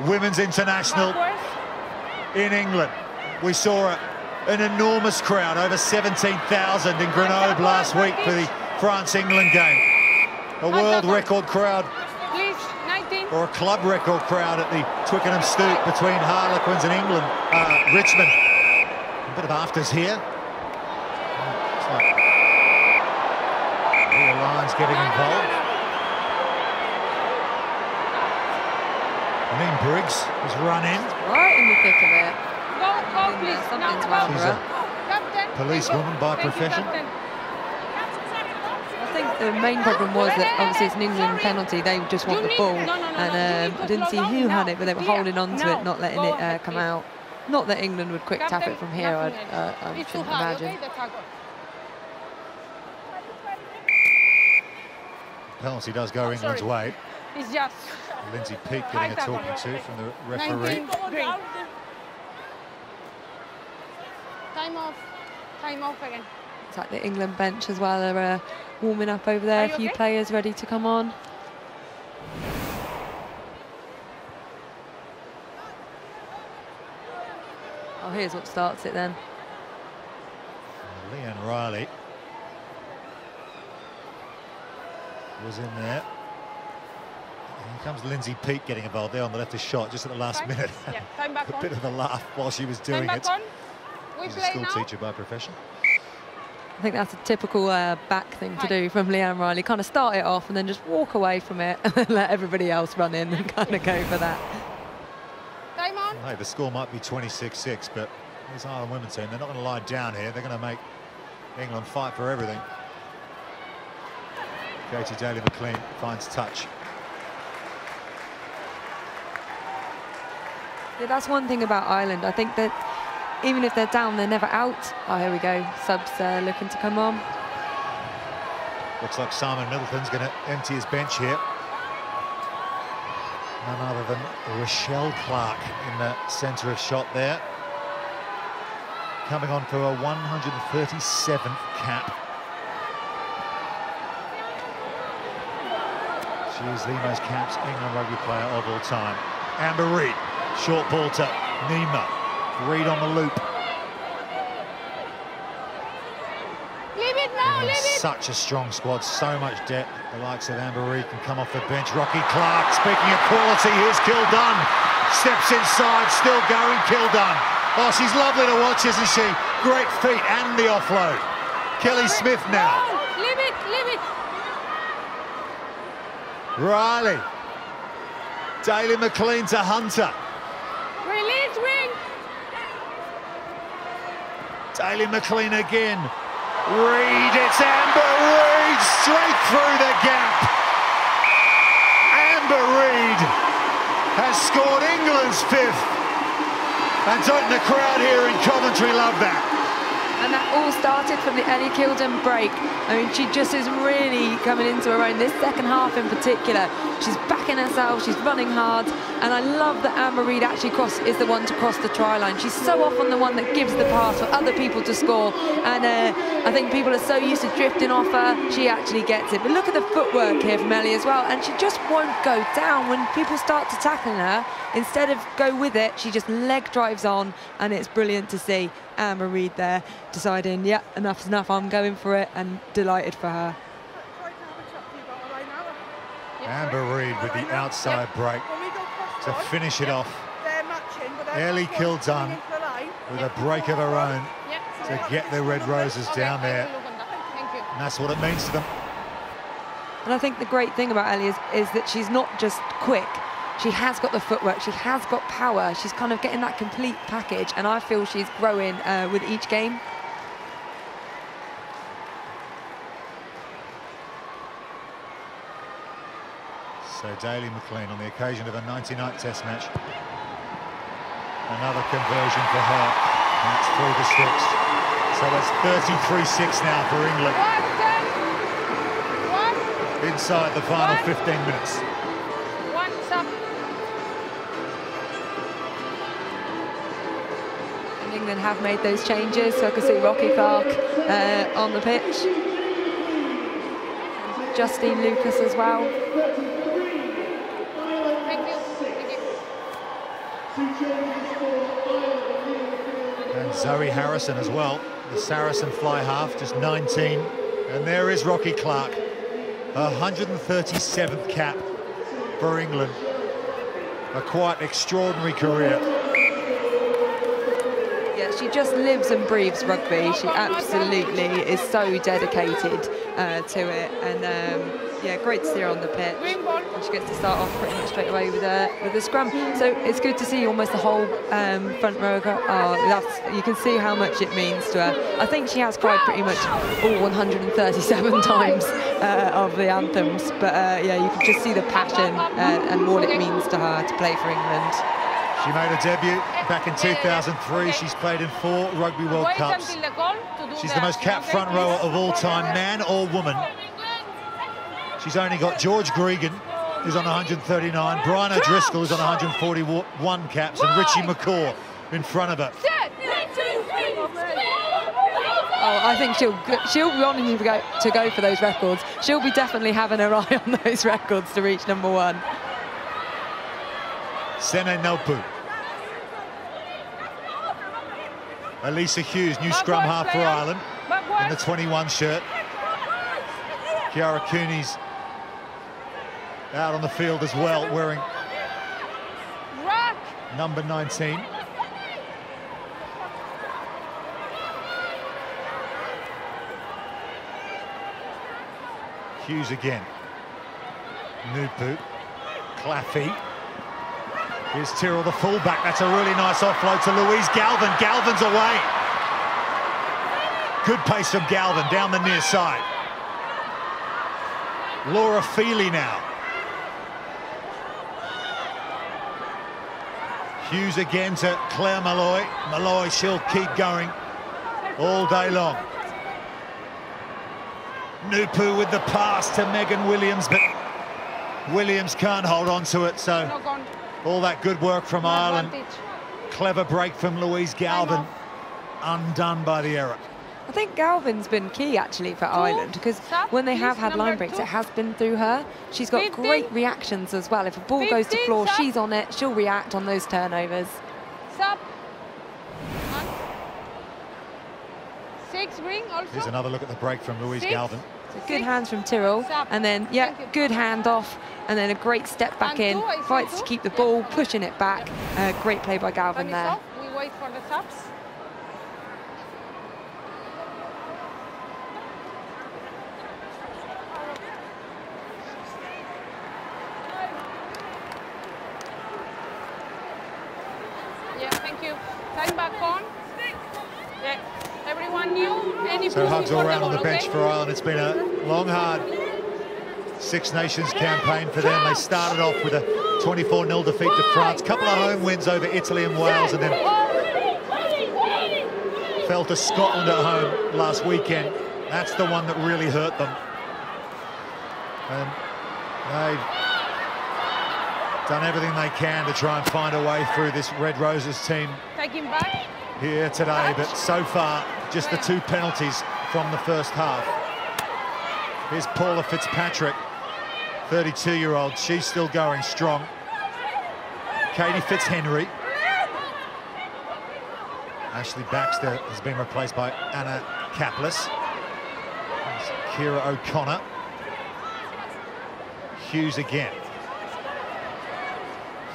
women's international in England. We saw an enormous crowd, over 17,000 in Grenoble last week for the France-England game. A world record crowd, or a club record crowd at the Twickenham Stoop between Harlequins and England, Richmond. A bit of afters here. Looks like Leah Lyons getting involved. Aline Briggs has run in. Right in the thick of it. Go, please. Something's wrong with her. Policewoman by profession. I think the main problem was that obviously it's an England penalty. They just want the ball, and I didn't see who had it, but they were holding on to it, not letting it come out. Not that England would quick tap it from here, I shouldn't imagine. Penalty does go England's way. It's just Lindsay Peake getting a talking to from the referee. Time off. Time off again. It's like the England bench as well. They're warming up over there. A few players ready to come on. Oh, here's what starts it then. Leanne Riley was in there. Here comes Lindsay Peake getting involved there on the leftist shot just at the last minute. Yeah, time back A on. bit of a laugh while she was doing it. She's a school teacher by profession. I think that's a typical back thing to do from Leanne Riley. Kind of start it off and then just walk away from it and then let everybody else run in and kind of go for that. Time on. Well, hey, the score might be 26-6, but this Ireland women's team, they're not going to lie down here. They're going to make England fight for everything. Katie Daly-McLean finds touch. Yeah, that's one thing about Ireland. I think that even if they're down, they're never out. Oh, here we go. Subs looking to come on. Looks like Simon Middleton's going to empty his bench here. None other than Rochelle Clark in the centre of shot there. Coming on for a 137th cap. She is the most capped England rugby player of all time. Amber Reid, short ball to Nima. Reid on the loop. Leave it now, leave it. Such a strong squad, so much depth. The likes of Amber Reid can come off the bench. Rocky Clark, speaking of quality, here's Kildunn. Steps inside, still going, Kildunn. Oh, she's lovely to watch, isn't she? Great feet and the offload. Kelly Smith now. Leave it, leave it. Riley. Daly-McLean to Hunter. Release, wing. Daly-McLean again. Reid, it's Amber Reid, straight through the gap. Amber Reid has scored England's 5th. And don't the crowd here in Coventry love that? And that all started from the Ellie Kildunn break. I mean, she just is really coming into her own. This second half in particular, she's backing herself, she's running hard. And I love that Amber Reid actually is the one to cross the try line. She's so often the one that gives the pass for other people to score. And I think people are so used to drifting off her, she actually gets it. But look at the footwork here from Ellie as well. And she just won't go down when people start to tackle her. Instead of go with it, she just leg drives on. And it's brilliant to see Amber Reid there deciding, yeah, enough's enough, I'm going for it, and delighted for her. Amber Reid with the outside break to finish it off. Ellie Kildunn with a break of her own to get the Red Roses down there. And that's what it means to them. And I think the great thing about Ellie is that she's not just quick. She has got the footwork, she has got power, she's kind of getting that complete package, and I feel she's growing with each game. So Daly-McLean on the occasion of a 99th Test match. Another conversion for her. That's through the sticks. So that's 33-6 now for England. Inside the final 15 minutes. England have made those changes, so I can see Rocky Clark on the pitch. Justine Lucas as well. Thank you. Thank you. And Zoe Harrison as well, the Saracen fly half, just 19. And there is Rocky Clark, 137th cap for England. A quite extraordinary career. Yeah, she just lives and breathes rugby. She absolutely is so dedicated to it. And yeah, great to see her on the pitch. And she gets to start off pretty much straight away with the scrum. So it's good to see almost the whole front row. You can see how much it means to her. I think she has cried pretty much all 137 times of the anthems. But yeah, you can just see the passion and what it means to her to play for England. She made her debut back in 2003. She's played in 4 Rugby World Cups. She's the most capped front rower of all time, man or woman. She's only got George Gregan, who's on 139, Brian O'Driscoll, who's on 141 caps, and Richie McCaw in front of her. Oh, I think she'll be wanting to go for those records. She'll be definitely having her eye on those records to reach #1. Sene Nopu. Elisa Hughes, new scrum half for Ireland, in the 21 shirt. Kiara Cooney's out on the field as well, wearing number 19. Hughes again. Nupu. Claffey. Here's Tyrrell, the fullback. That's a really nice offload to Louise Galvin. Galvin's away. Good pace from Galvin down the near side. Laura Feely now. Hughes again to Claire Malloy. Malloy, she'll keep going all day long. Nupu with the pass to Megan Williams, but Williams can't hold on to it, so all that good work from Ireland. Clever break from Louise Galvin, undone by the error. I think Galvin's been key actually for Ireland, because when they have had line breaks, it has been through her. She's got great reactions as well. If a ball goes to floor, she's on it. She'll react on those turnovers. Here's another look at the break from Louise Galvin. So good hands from Tyrrell, and then yeah, good hand off, and then a great step back in, fights to keep the ball, pushing it back. Great play by Galvin there. We wait for the subs. Yeah, thank you. Time back on. Yeah. Everyone new. So hugs all around on the bench for Ireland. It's been a long, hard Six Nations campaign for them. They started off with a 24-0 defeat to France, a couple of home wins over Italy and Wales, and then fell to Scotland at home last weekend. That's the one that really hurt them. And they've done everything they can to try and find a way through this Red Roses team here today, but so far just the 2 penalties from the first half. Here's Paula Fitzpatrick, 32-year-old. She's still going strong. Katie Fitzhenry. Ashley Baxter has been replaced by Anna Kaplis. There's Kira O'Connor. Hughes again.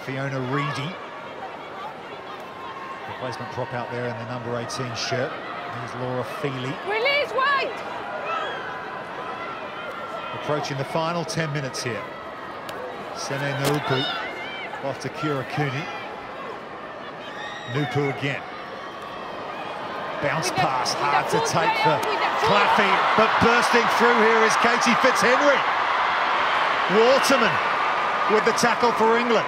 Fiona Reedy. Replacement prop out there in the number 18 shirt. Here's Laura Feely. Release wide! Approaching the final 10 minutes here. Sene Nupu off to Kira Cooney. Nupu again. Bounce pass, hard to take for Claffey, but bursting through here is Katie Fitzhenry. Waterman with the tackle for England.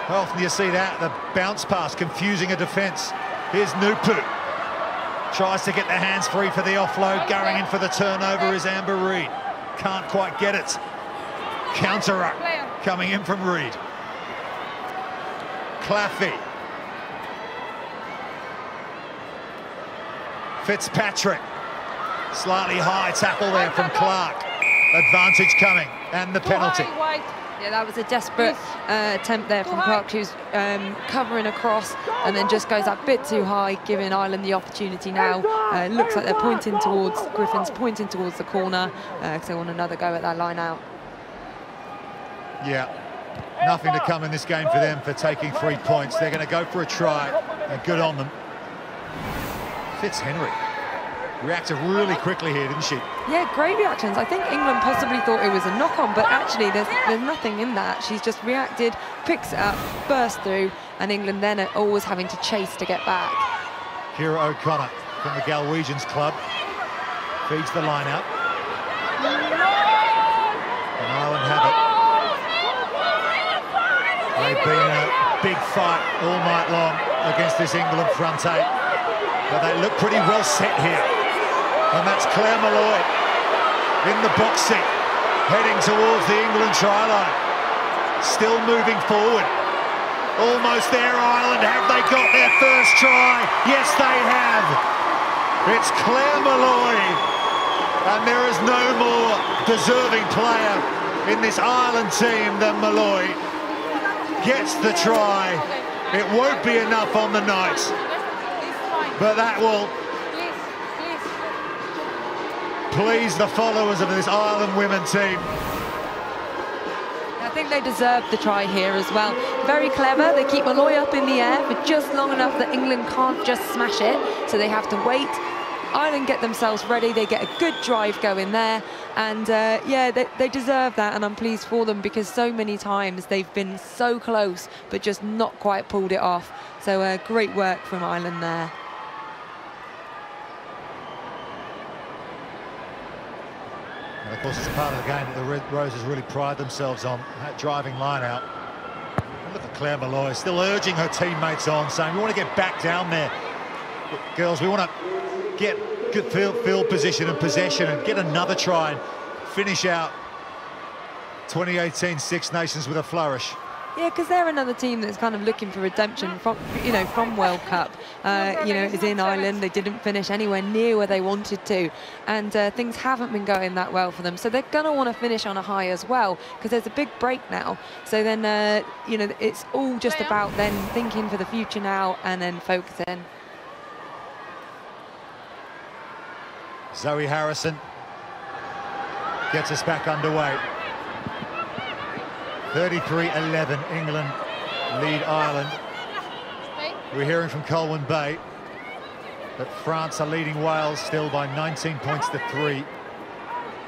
How often do you see that? The bounce pass confusing a defence. Here's Nupu. Tries to get the hands free for the offload. Going in for the turnover is Amber Reid. Can't quite get it. Counter-up coming in from Reid. Claffey. Fitzpatrick. Slightly high tackle there from Clark. Advantage coming, and the penalty. Yeah, that was a desperate attempt there from Clark. She was covering across and then just goes a bit too high, giving Ireland the opportunity now. Looks like they're pointing towards, Griffin's pointing towards the corner because they want another go at that line out. Yeah, nothing to come in this game for them for taking 3 points. They're going to go for a try, and good on them. Fitzhenry reacted really quickly here, didn't she? Yeah, great reactions. I think England possibly thought it was a knock-on, but actually there's nothing in that. She's just reacted, picks it up, burst through, and England then are always having to chase to get back. Ciara O'Connor from the Galwegians club feeds the line out. And Ireland have it. They've been in a big fight all night long against this England front eight, but they look pretty well set here. And that's Claire Molloy in the box seat, heading towards the England try line. Still moving forward. Almost there, Ireland. Have they got their first try? Yes, they have. It's Claire Molloy. And there is no more deserving player in this Ireland team than Molloy. Gets the try. It won't be enough on the night, but that will please the followers of this Ireland women team. I think they deserve the try here as well. Very clever. They keep Molloy up in the air for just long enough that England can't just smash it, so they have to wait. Ireland get themselves ready, they get a good drive going there, and yeah, they deserve that, and I'm pleased for them because so many times they've been so close but just not quite pulled it off. So great work from Ireland there. And of course, it's a part of the game that the Red Roses really pride themselves on, that driving line out. And look at Claire Molloy still urging her teammates on, saying we want to get back down there. Girls, we want to get good field position and possession and get another try and finish out 2018 Six Nations with a flourish. Yeah, because they're another team that's kind of looking for redemption from, you know, from World Cup. You know, it's in Ireland. They didn't finish anywhere near where they wanted to, and things haven't been going that well for them. So they're going to want to finish on a high as well, because there's a big break now. So then, you know, it's all just about then thinking for the future now and then focusing. Zoe Harrison gets us back underway. 33-11, England lead Ireland. We're hearing from Colwyn Bay that France are leading Wales still by 19 points to 3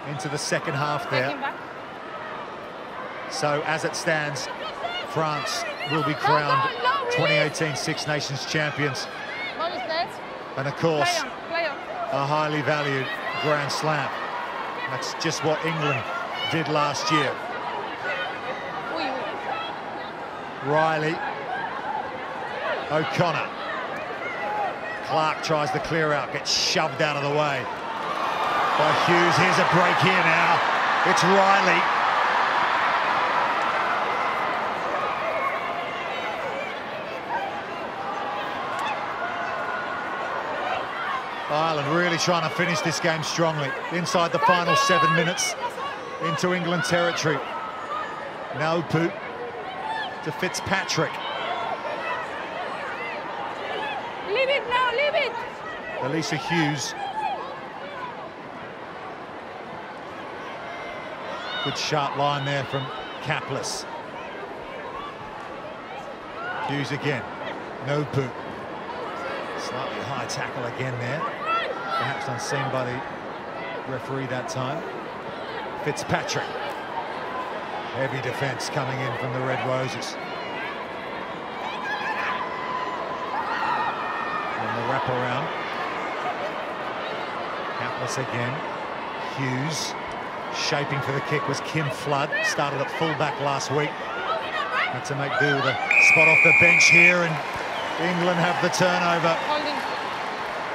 into the second half there. So as it stands, France will be crowned 2018 Six Nations champions. And of course, a highly valued Grand Slam. That's just what England did last year. Riley, O'Connor, Clark tries the clear out, gets shoved out of the way by Hughes. Here's a break here now, it's Riley. Ireland really trying to finish this game strongly, inside the final 7 minutes into England territory. Naupu to Fitzpatrick. Leave it now, leave it! Elisa Hughes. Good sharp line there from Kaplis. Hughes again. Naupu. Slightly high tackle again there. Perhaps unseen by the referee that time. Fitzpatrick. Heavy defence coming in from the Red Roses. And the wraparound. Kaplis again. Hughes. Shaping for the kick was Kim Flood. Started at fullback last week. Had to make do with a spot off the bench here, and England have the turnover. Holding.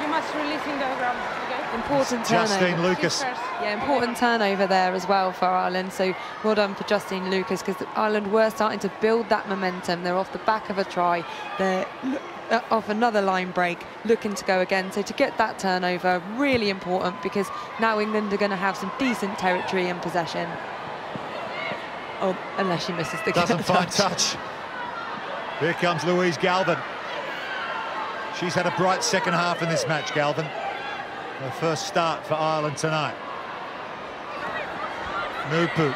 You must release in the ground, okay? Important turnover. Justine Lucas. Yeah, important turnover there as well for Ireland. So well done for Justine Lucas, because Ireland were starting to build that momentum. They're off the back of a try. They're off another line break, looking to go again. So to get that turnover, really important, because now England are going to have some decent territory and possession. Oh, unless she misses the Doesn't find touch. Here comes Louise Galvin. She's had a bright second half in this match, Galvin. Her first start for Ireland tonight. Nupu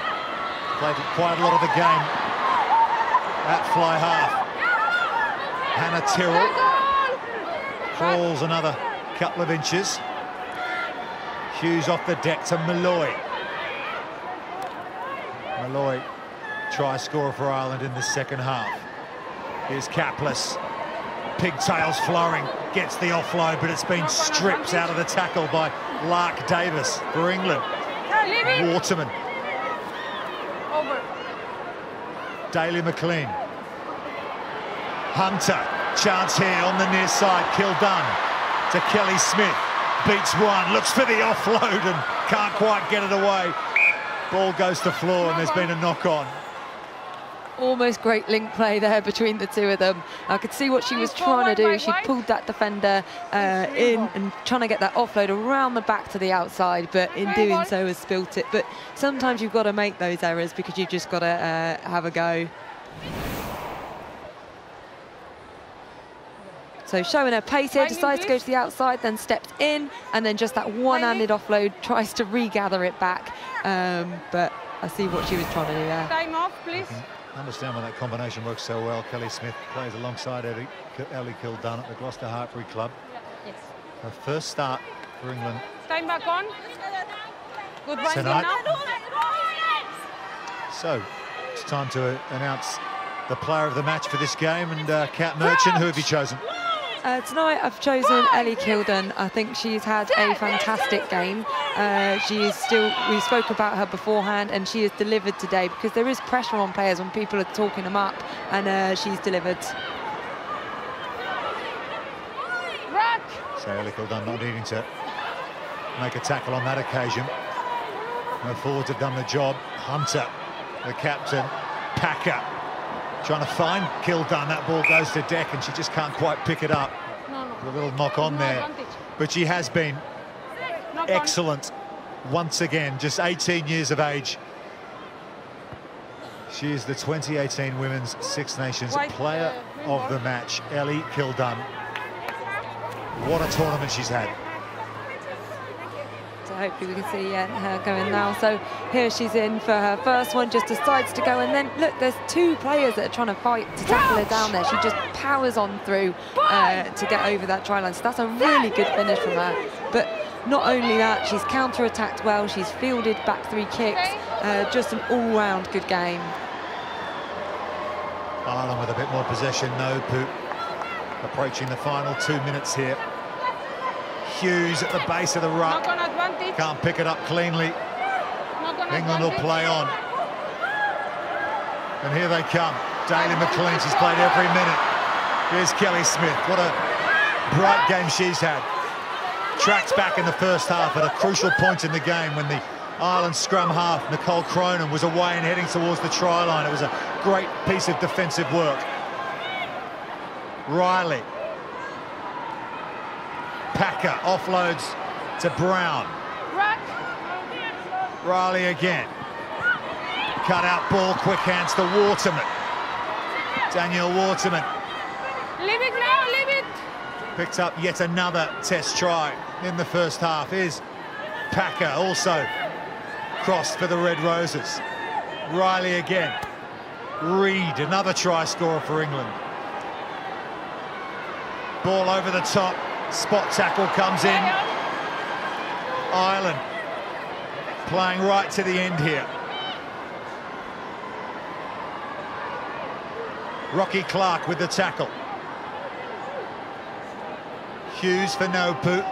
played quite a lot of the game at fly half. Hannah Tyrrell crawls another couple of inches. Hughes off the deck to Malloy. Malloy, try scorer for Ireland in the second half. Here's Capless. Pigtails flowing, gets the offload, but it's been stripped out of the tackle by Lark Davis for England. Waterman. Over. Daly McLean. Hunter, chance here on the near side. Kildunn to Kelly Smith. Beats one, looks for the offload and can't quite get it away. Ball goes to floor and there's been a knock-on. Almost great link play there between the two of them. I could see what she was trying to do. She pulled that defender in and trying to get that offload around the back to the outside, but in doing so has spilt it. But sometimes you've got to make those errors because you've just got to have a go. So showing her pace here, decides to go to the outside, then steps in, and then just that one-handed offload, tries to regather it back. But I see what she was trying to do there. Time off, please. I understand why that combination works so well. Kelly Smith plays alongside Ellie Kildunn at the Gloucester Hartbury Club. Yes. Her first start for England. Time back on. Good binding Tonight. now. So it's time to announce the player of the match for this game. And Kat Merchant, who have you chosen? Tonight I've chosen Ellie Kildunn. I think she's had a fantastic game. She is still, we spoke about her beforehand, and she has delivered today because there is pressure on players when people are talking them up, and she's delivered. So Ellie Kildunn not needing to make a tackle on that occasion. Her forwards have done the job. Hunter, the captain, Packer, trying to find Kildunn. That ball goes to deck and she just can't quite pick it up. A little knock on there. But she has been excellent once again, just 18 years of age. She is the 2018 Women's Six Nations Player of the Match, Ellie Kildunn. What a tournament she's had. So hopefully we can see her going now. So here she's in for her first one, just decides to go, and then look, there's two players that are trying to fight to tackle her down there. She just powers on through to get over that try line. So that's a really good finish from her. But not only that, she's counter-attacked well, she's fielded back three kicks, just an all-round good game. Ireland with a bit more possession, Nupu approaching the final 2 minutes here. Hughes at the base of the ruck, can't pick it up cleanly. England will play on. And here they come. Daly McLean, she's played every minute. Here's Kelly Smith, what a bright game she's had. Tracked back in the first half at a crucial point in the game when the Ireland scrum half, Nicole Cronin, was away and heading towards the try line. It was a great piece of defensive work. Riley. Packer offloads to Brown. Riley again. Cut out ball, quick hands to Waterman. Danielle Watzmann. Leave it now, leave it. Picked up yet another test try in the first half. Here's Packer, also crossed for the Red Roses. Riley again. Reid, another try scorer for England. Ball over the top. Spot tackle comes in. Ireland playing right to the end here. Rocky Clark with the tackle. Hughes for Nupu.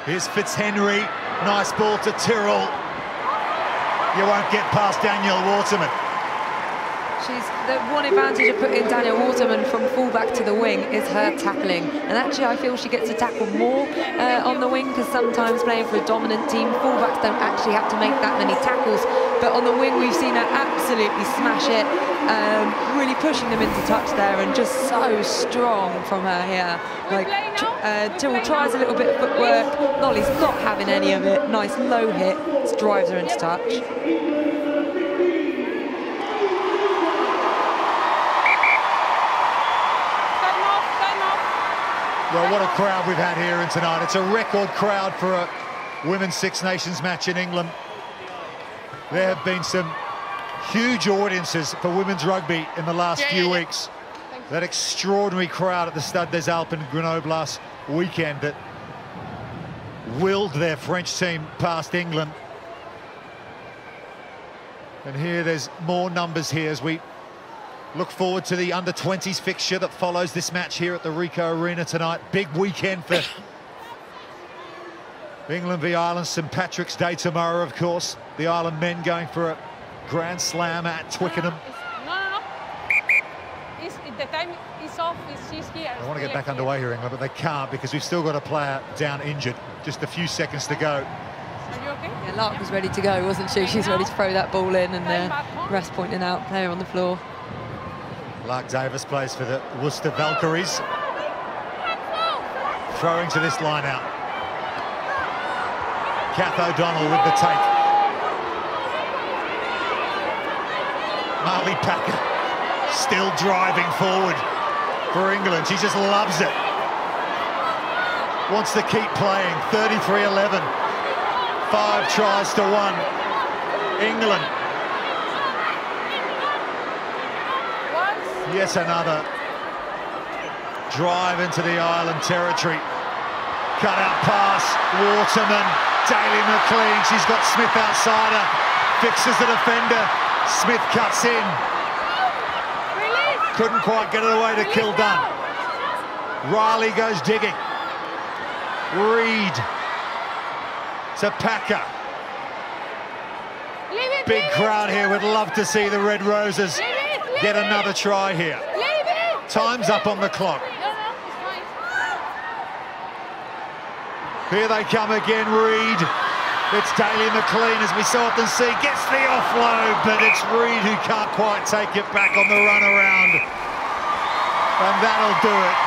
Here's Fitzhenry. Nice ball to Tyrrell. You won't get past Danielle Watzmann. She's the one advantage of putting Danielle Waterman from fullback to the wing is her tackling, and actually I feel she gets to tackle more on the wing, because sometimes playing for a dominant team, fullbacks don't actually have to make that many tackles, but on the wing we've seen her absolutely smash it, really pushing them into touch there, and just so strong from her here. Like Tyrrell tries a little bit of footwork, Lolly's not having any of it, nice low hit, drives her into touch. Well, what a crowd we've had here tonight. It's a record crowd for a Women's Six Nations match in England. There have been some huge audiences for women's rugby in the last few weeks. That extraordinary crowd at the Stade des Alpes in Grenoble last weekend that willed their French team past England. And here there's more numbers here as we look forward to the under-20s fixture that follows this match here at the Ricoh Arena tonight. Big weekend for England v Ireland. St Patrick's Day tomorrow, of course. The Ireland men going for a Grand Slam at Twickenham. No. The time is off. She's here. They want to get back underway here, England, but they can't because we've still got a player down injured. Just a few seconds to go. Are you okay? Yeah, Lark was ready to go, wasn't she? She's ready to throw that ball in, and Russ pointing out player on the floor. Lark Davis plays for the Worcester Valkyries. Throwing to this line out. Kath O'Donnell with the take. Marley Packer still driving forward for England. She just loves it. Wants to keep playing. 33-11. 5 tries to 1. England. Yet another drive into the Ireland territory. Cut out pass, Waterman, Daly McLean, she's got Smith outside her, fixes the defender, Smith cuts in. Couldn't quite get it away to Kildun. Riley goes digging. Reed to Packer. Big crowd here, would love to see the Red Roses get another try here. Time's up on the clock. Here they come again, Reed. It's Daly McLean, as we so often see, gets the offload, but it's Reed who can't quite take it back on the run around. And that'll do it.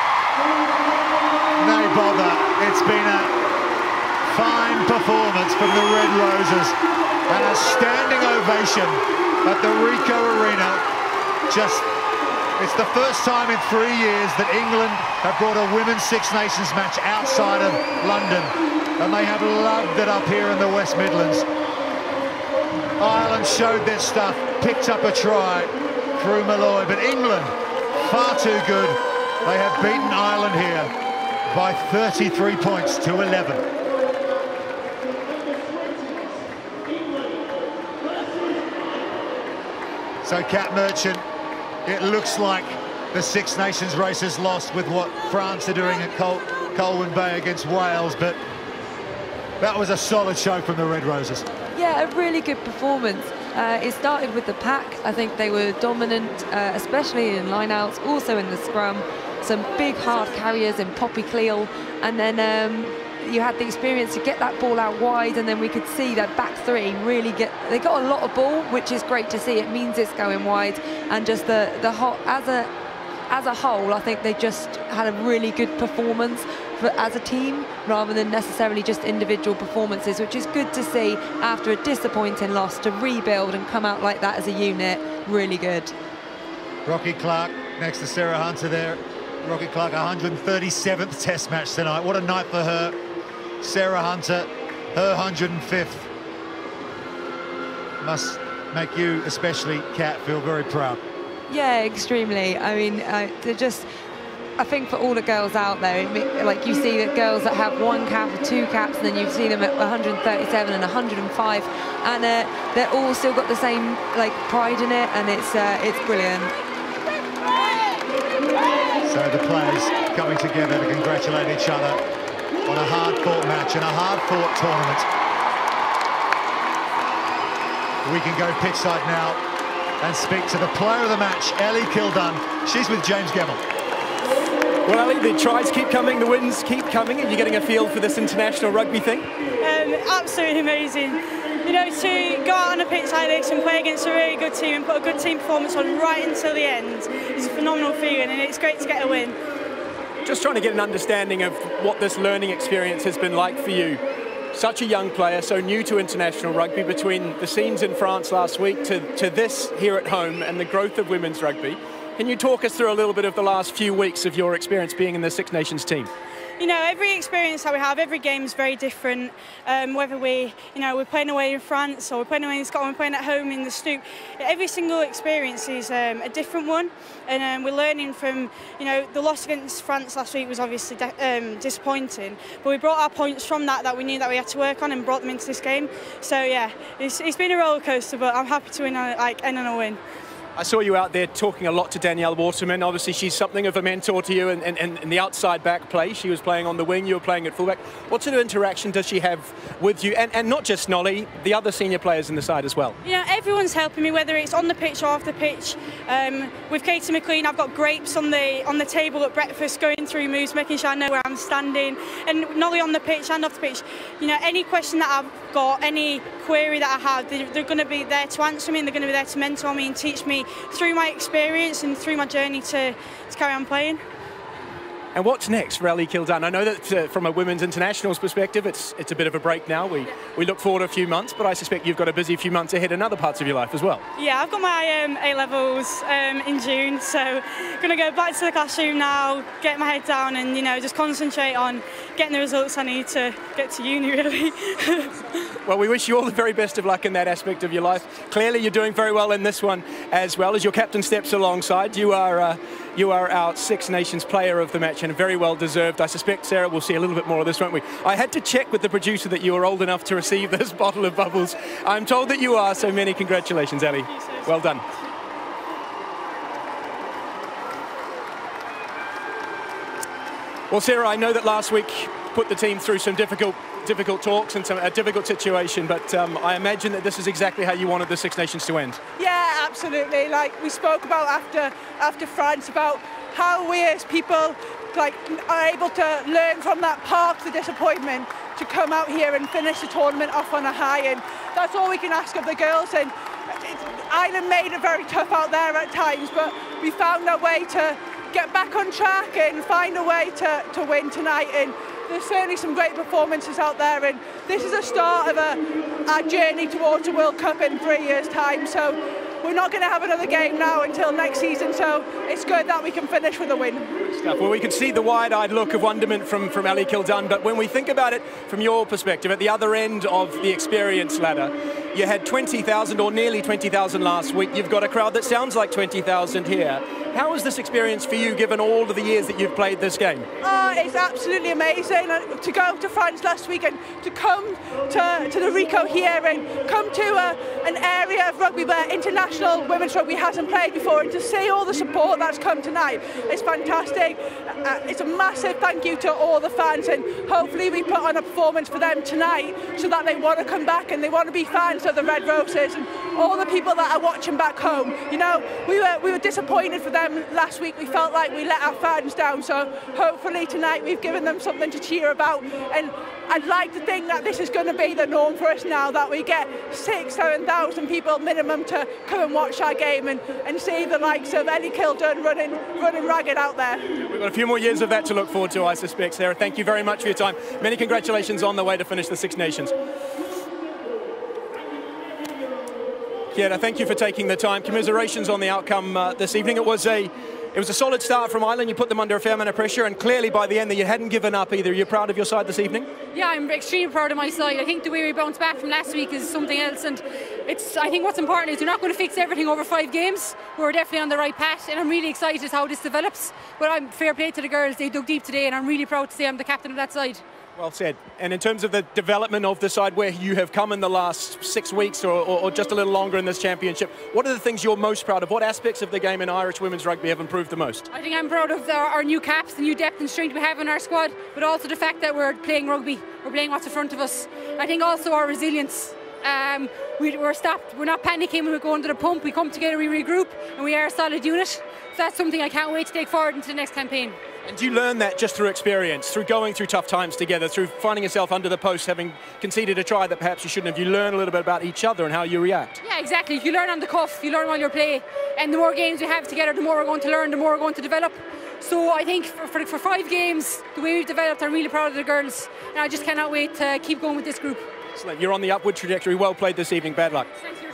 No bother. It's been a fine performance from the Red Roses and a standing ovation at the Ricoh Arena. It's the first time in 3 years that England have brought a Women's Six Nations match outside of London, and they have loved it up here in the West Midlands. Ireland showed their stuff, picked up a try through Malloy, but England, far too good. They have beaten Ireland here by 33 points to 11. So Kat Merchant, it looks like the Six Nations race is lost with what France are doing at Colwyn Bay against Wales, but that was a solid show from the Red Roses. Yeah, a really good performance. It started with the pack. I think they were dominant, especially in lineouts, also in the scrum. Some big hard carriers in Poppy Cleal, and then you had the experience to get that ball out wide, and then we could see that back three really they got a lot of ball, which is great to see. It means it's going wide, and just the whole as a whole, I think they just had a really good performance as a team rather than necessarily just individual performances, which is good to see after a disappointing loss, to rebuild and come out like that as a unit. Really good. Rocky Clark next to Sarah Hunter there. Rocky Clark, 137th Test match tonight. What a night for her. Sarah Hunter, her 105th. Must make you, especially Kat, feel very proud. Yeah, extremely. I mean, I think for all the girls out there, like you see the girls that have 1 cap or 2 caps, and then you see them at 137 and 105, and they're all still got the same like pride in it, and it's brilliant. So the players coming together to congratulate each other on a hard-fought match and a hard-fought tournament. We can go pitchside now and speak to the player of the match, Ellie Kildun. She's with James Gemmell. Well, Ellie, the tries keep coming, the wins keep coming, and you're getting a feel for this international rugby thing? Absolutely amazing. You know, to go out on a pitch like this and play against a really good team and put a good team performance on right until the end is a phenomenal feeling, and it's great to get a win. Just trying to get an understanding of what this learning experience has been like for you. Such a young player, so new to international rugby, between the scenes in France last week to this here at home and the growth of women's rugby. Can you talk us through a little bit of the last few weeks of your experience being in the Six Nations team? You know, every experience that we have, every game is very different. Whether we're playing away in France or we're playing away in Scotland, we're playing at home in the Stoop. Every single experience is a different one, and we're learning from. You know, the loss against France last week was obviously disappointing, but we brought our points from that we knew that we had to work on and brought them into this game. So yeah, it's been a roller coaster, but I'm happy to end on a win. I saw you out there talking a lot to Danielle Watzmann. Obviously, she's something of a mentor to you in the outside back play. She was playing on the wing, you were playing at fullback. What sort of interaction does she have with you? And not just Nolly, the other senior players in the side as well. You know, everyone's helping me, whether it's on the pitch or off the pitch. With Katie McLean, I've got grapes on the table at breakfast, going through moves, making sure I know where I'm standing. And Nolly on the pitch and off the pitch. You know, any question that I've got, any query that I have, they're going to be there to answer me, and they're going to be there to mentor me and teach me through my experience and through my journey to carry on playing. And what's next for Ellie Kildare? I know that from a women's internationals perspective, it's a bit of a break now. We look forward to a few months, but I suspect you've got a busy few months ahead in other parts of your life as well. Yeah, I've got my A-levels in June, so going to go back to the classroom now, get my head down and, you know, just concentrate on getting the results I need to get to uni, really. Well, we wish you all the very best of luck in that aspect of your life. Clearly, you're doing very well in this one as well. As your captain steps alongside, you are our Six Nations player of the match, and very well deserved. I suspect, Sarah, we'll see a little bit more of this, won't we? I had to check with the producer that you were old enough to receive this bottle of bubbles. I'm told that you are, so many congratulations, Ellie. Well done. Well, Sarah, I know that last week put the team through some difficult talks and a difficult situation, but I imagine that this is exactly how you wanted the Six Nations to end. Yeah, absolutely. Like we spoke about after France, about how we as people are able to learn from that, park the disappointment, to come out here and finish the tournament off on a high, and that's all we can ask of the girls. And Ireland made it very tough out there at times, but we found our way to get back on track and find a way to win tonight. And there's certainly some great performances out there, and this is the start of our journey towards a World Cup in 3 years' time. So we're not going to have another game now until next season, so it's good that we can finish with a win. Well, we can see the wide-eyed look of wonderment from Ellie Kildare, but when we think about it from your perspective, at the other end of the experience ladder, you had 20,000 or nearly 20,000 last week. You've got a crowd that sounds like 20,000 here. How was this experience for you, given all of the years that you've played this game? It's absolutely amazing to go to France last week and to come to the Rico here and come to an area of rugby where international women's rugby hasn't played before, and to see all the support that's come tonight. It's fantastic. It's a massive thank you to all the fans, and hopefully we put on a performance for them tonight so that they want to come back and they want to be fans of the Red Roses, and all the people that are watching back home. You know, we were disappointed for them last week. We felt like we let our fans down, so hopefully tonight we've given them something to cheer about, and I'd like to think that this is going to be the norm for us now, that we get 6,000-7,000 people minimum to come and watch our game and see the likes of Ellie Kildare running ragged out there. We've got a few more years of that to look forward to, I suspect. Sarah, thank you very much for your time. Many congratulations on the way to finish the Six Nations. Kiera, thank you for taking the time. Commiserations on the outcome this evening. It was a solid start from Ireland. You put them under a fair amount of pressure, and clearly by the end that you hadn't given up either. You're proud of your side this evening? Yeah, I'm extremely proud of my side. I think the way we bounced back from last week is something else, and I think what's important is we're not going to fix everything over 5 games. We're definitely on the right path, and I'm really excited how this develops. But I'm fair play to the girls. They dug deep today, and I'm really proud to say I'm the captain of that side. Well said. And in terms of the development of the side, where you have come in the last 6 weeks or just a little longer in this championship, what are the things you're most proud of? What aspects of the game in Irish women's rugby have improved the most? I think I'm proud of our new caps, the new depth and strength we have in our squad, but also the fact that we're playing rugby. We're playing what's in front of us. I think also our resilience. We're stopped. We're not panicking when we go under the pump. We come together, we regroup, and we are a solid unit. So that's something I can't wait to take forward into the next campaign. And do you learn that just through experience, through going through tough times together, through finding yourself under the post, having conceded a try that perhaps you shouldn't have? You learn a little bit about each other and how you react. Yeah, exactly. You learn on the cuff, you learn while you play, and the more games we have together, the more we're going to learn, the more we're going to develop. So I think for 5 games, the way we've developed, I'm really proud of the girls, and I just cannot wait to keep going with this group. Excellent. You're on the upward trajectory. Well played this evening. Bad luck. Thank you.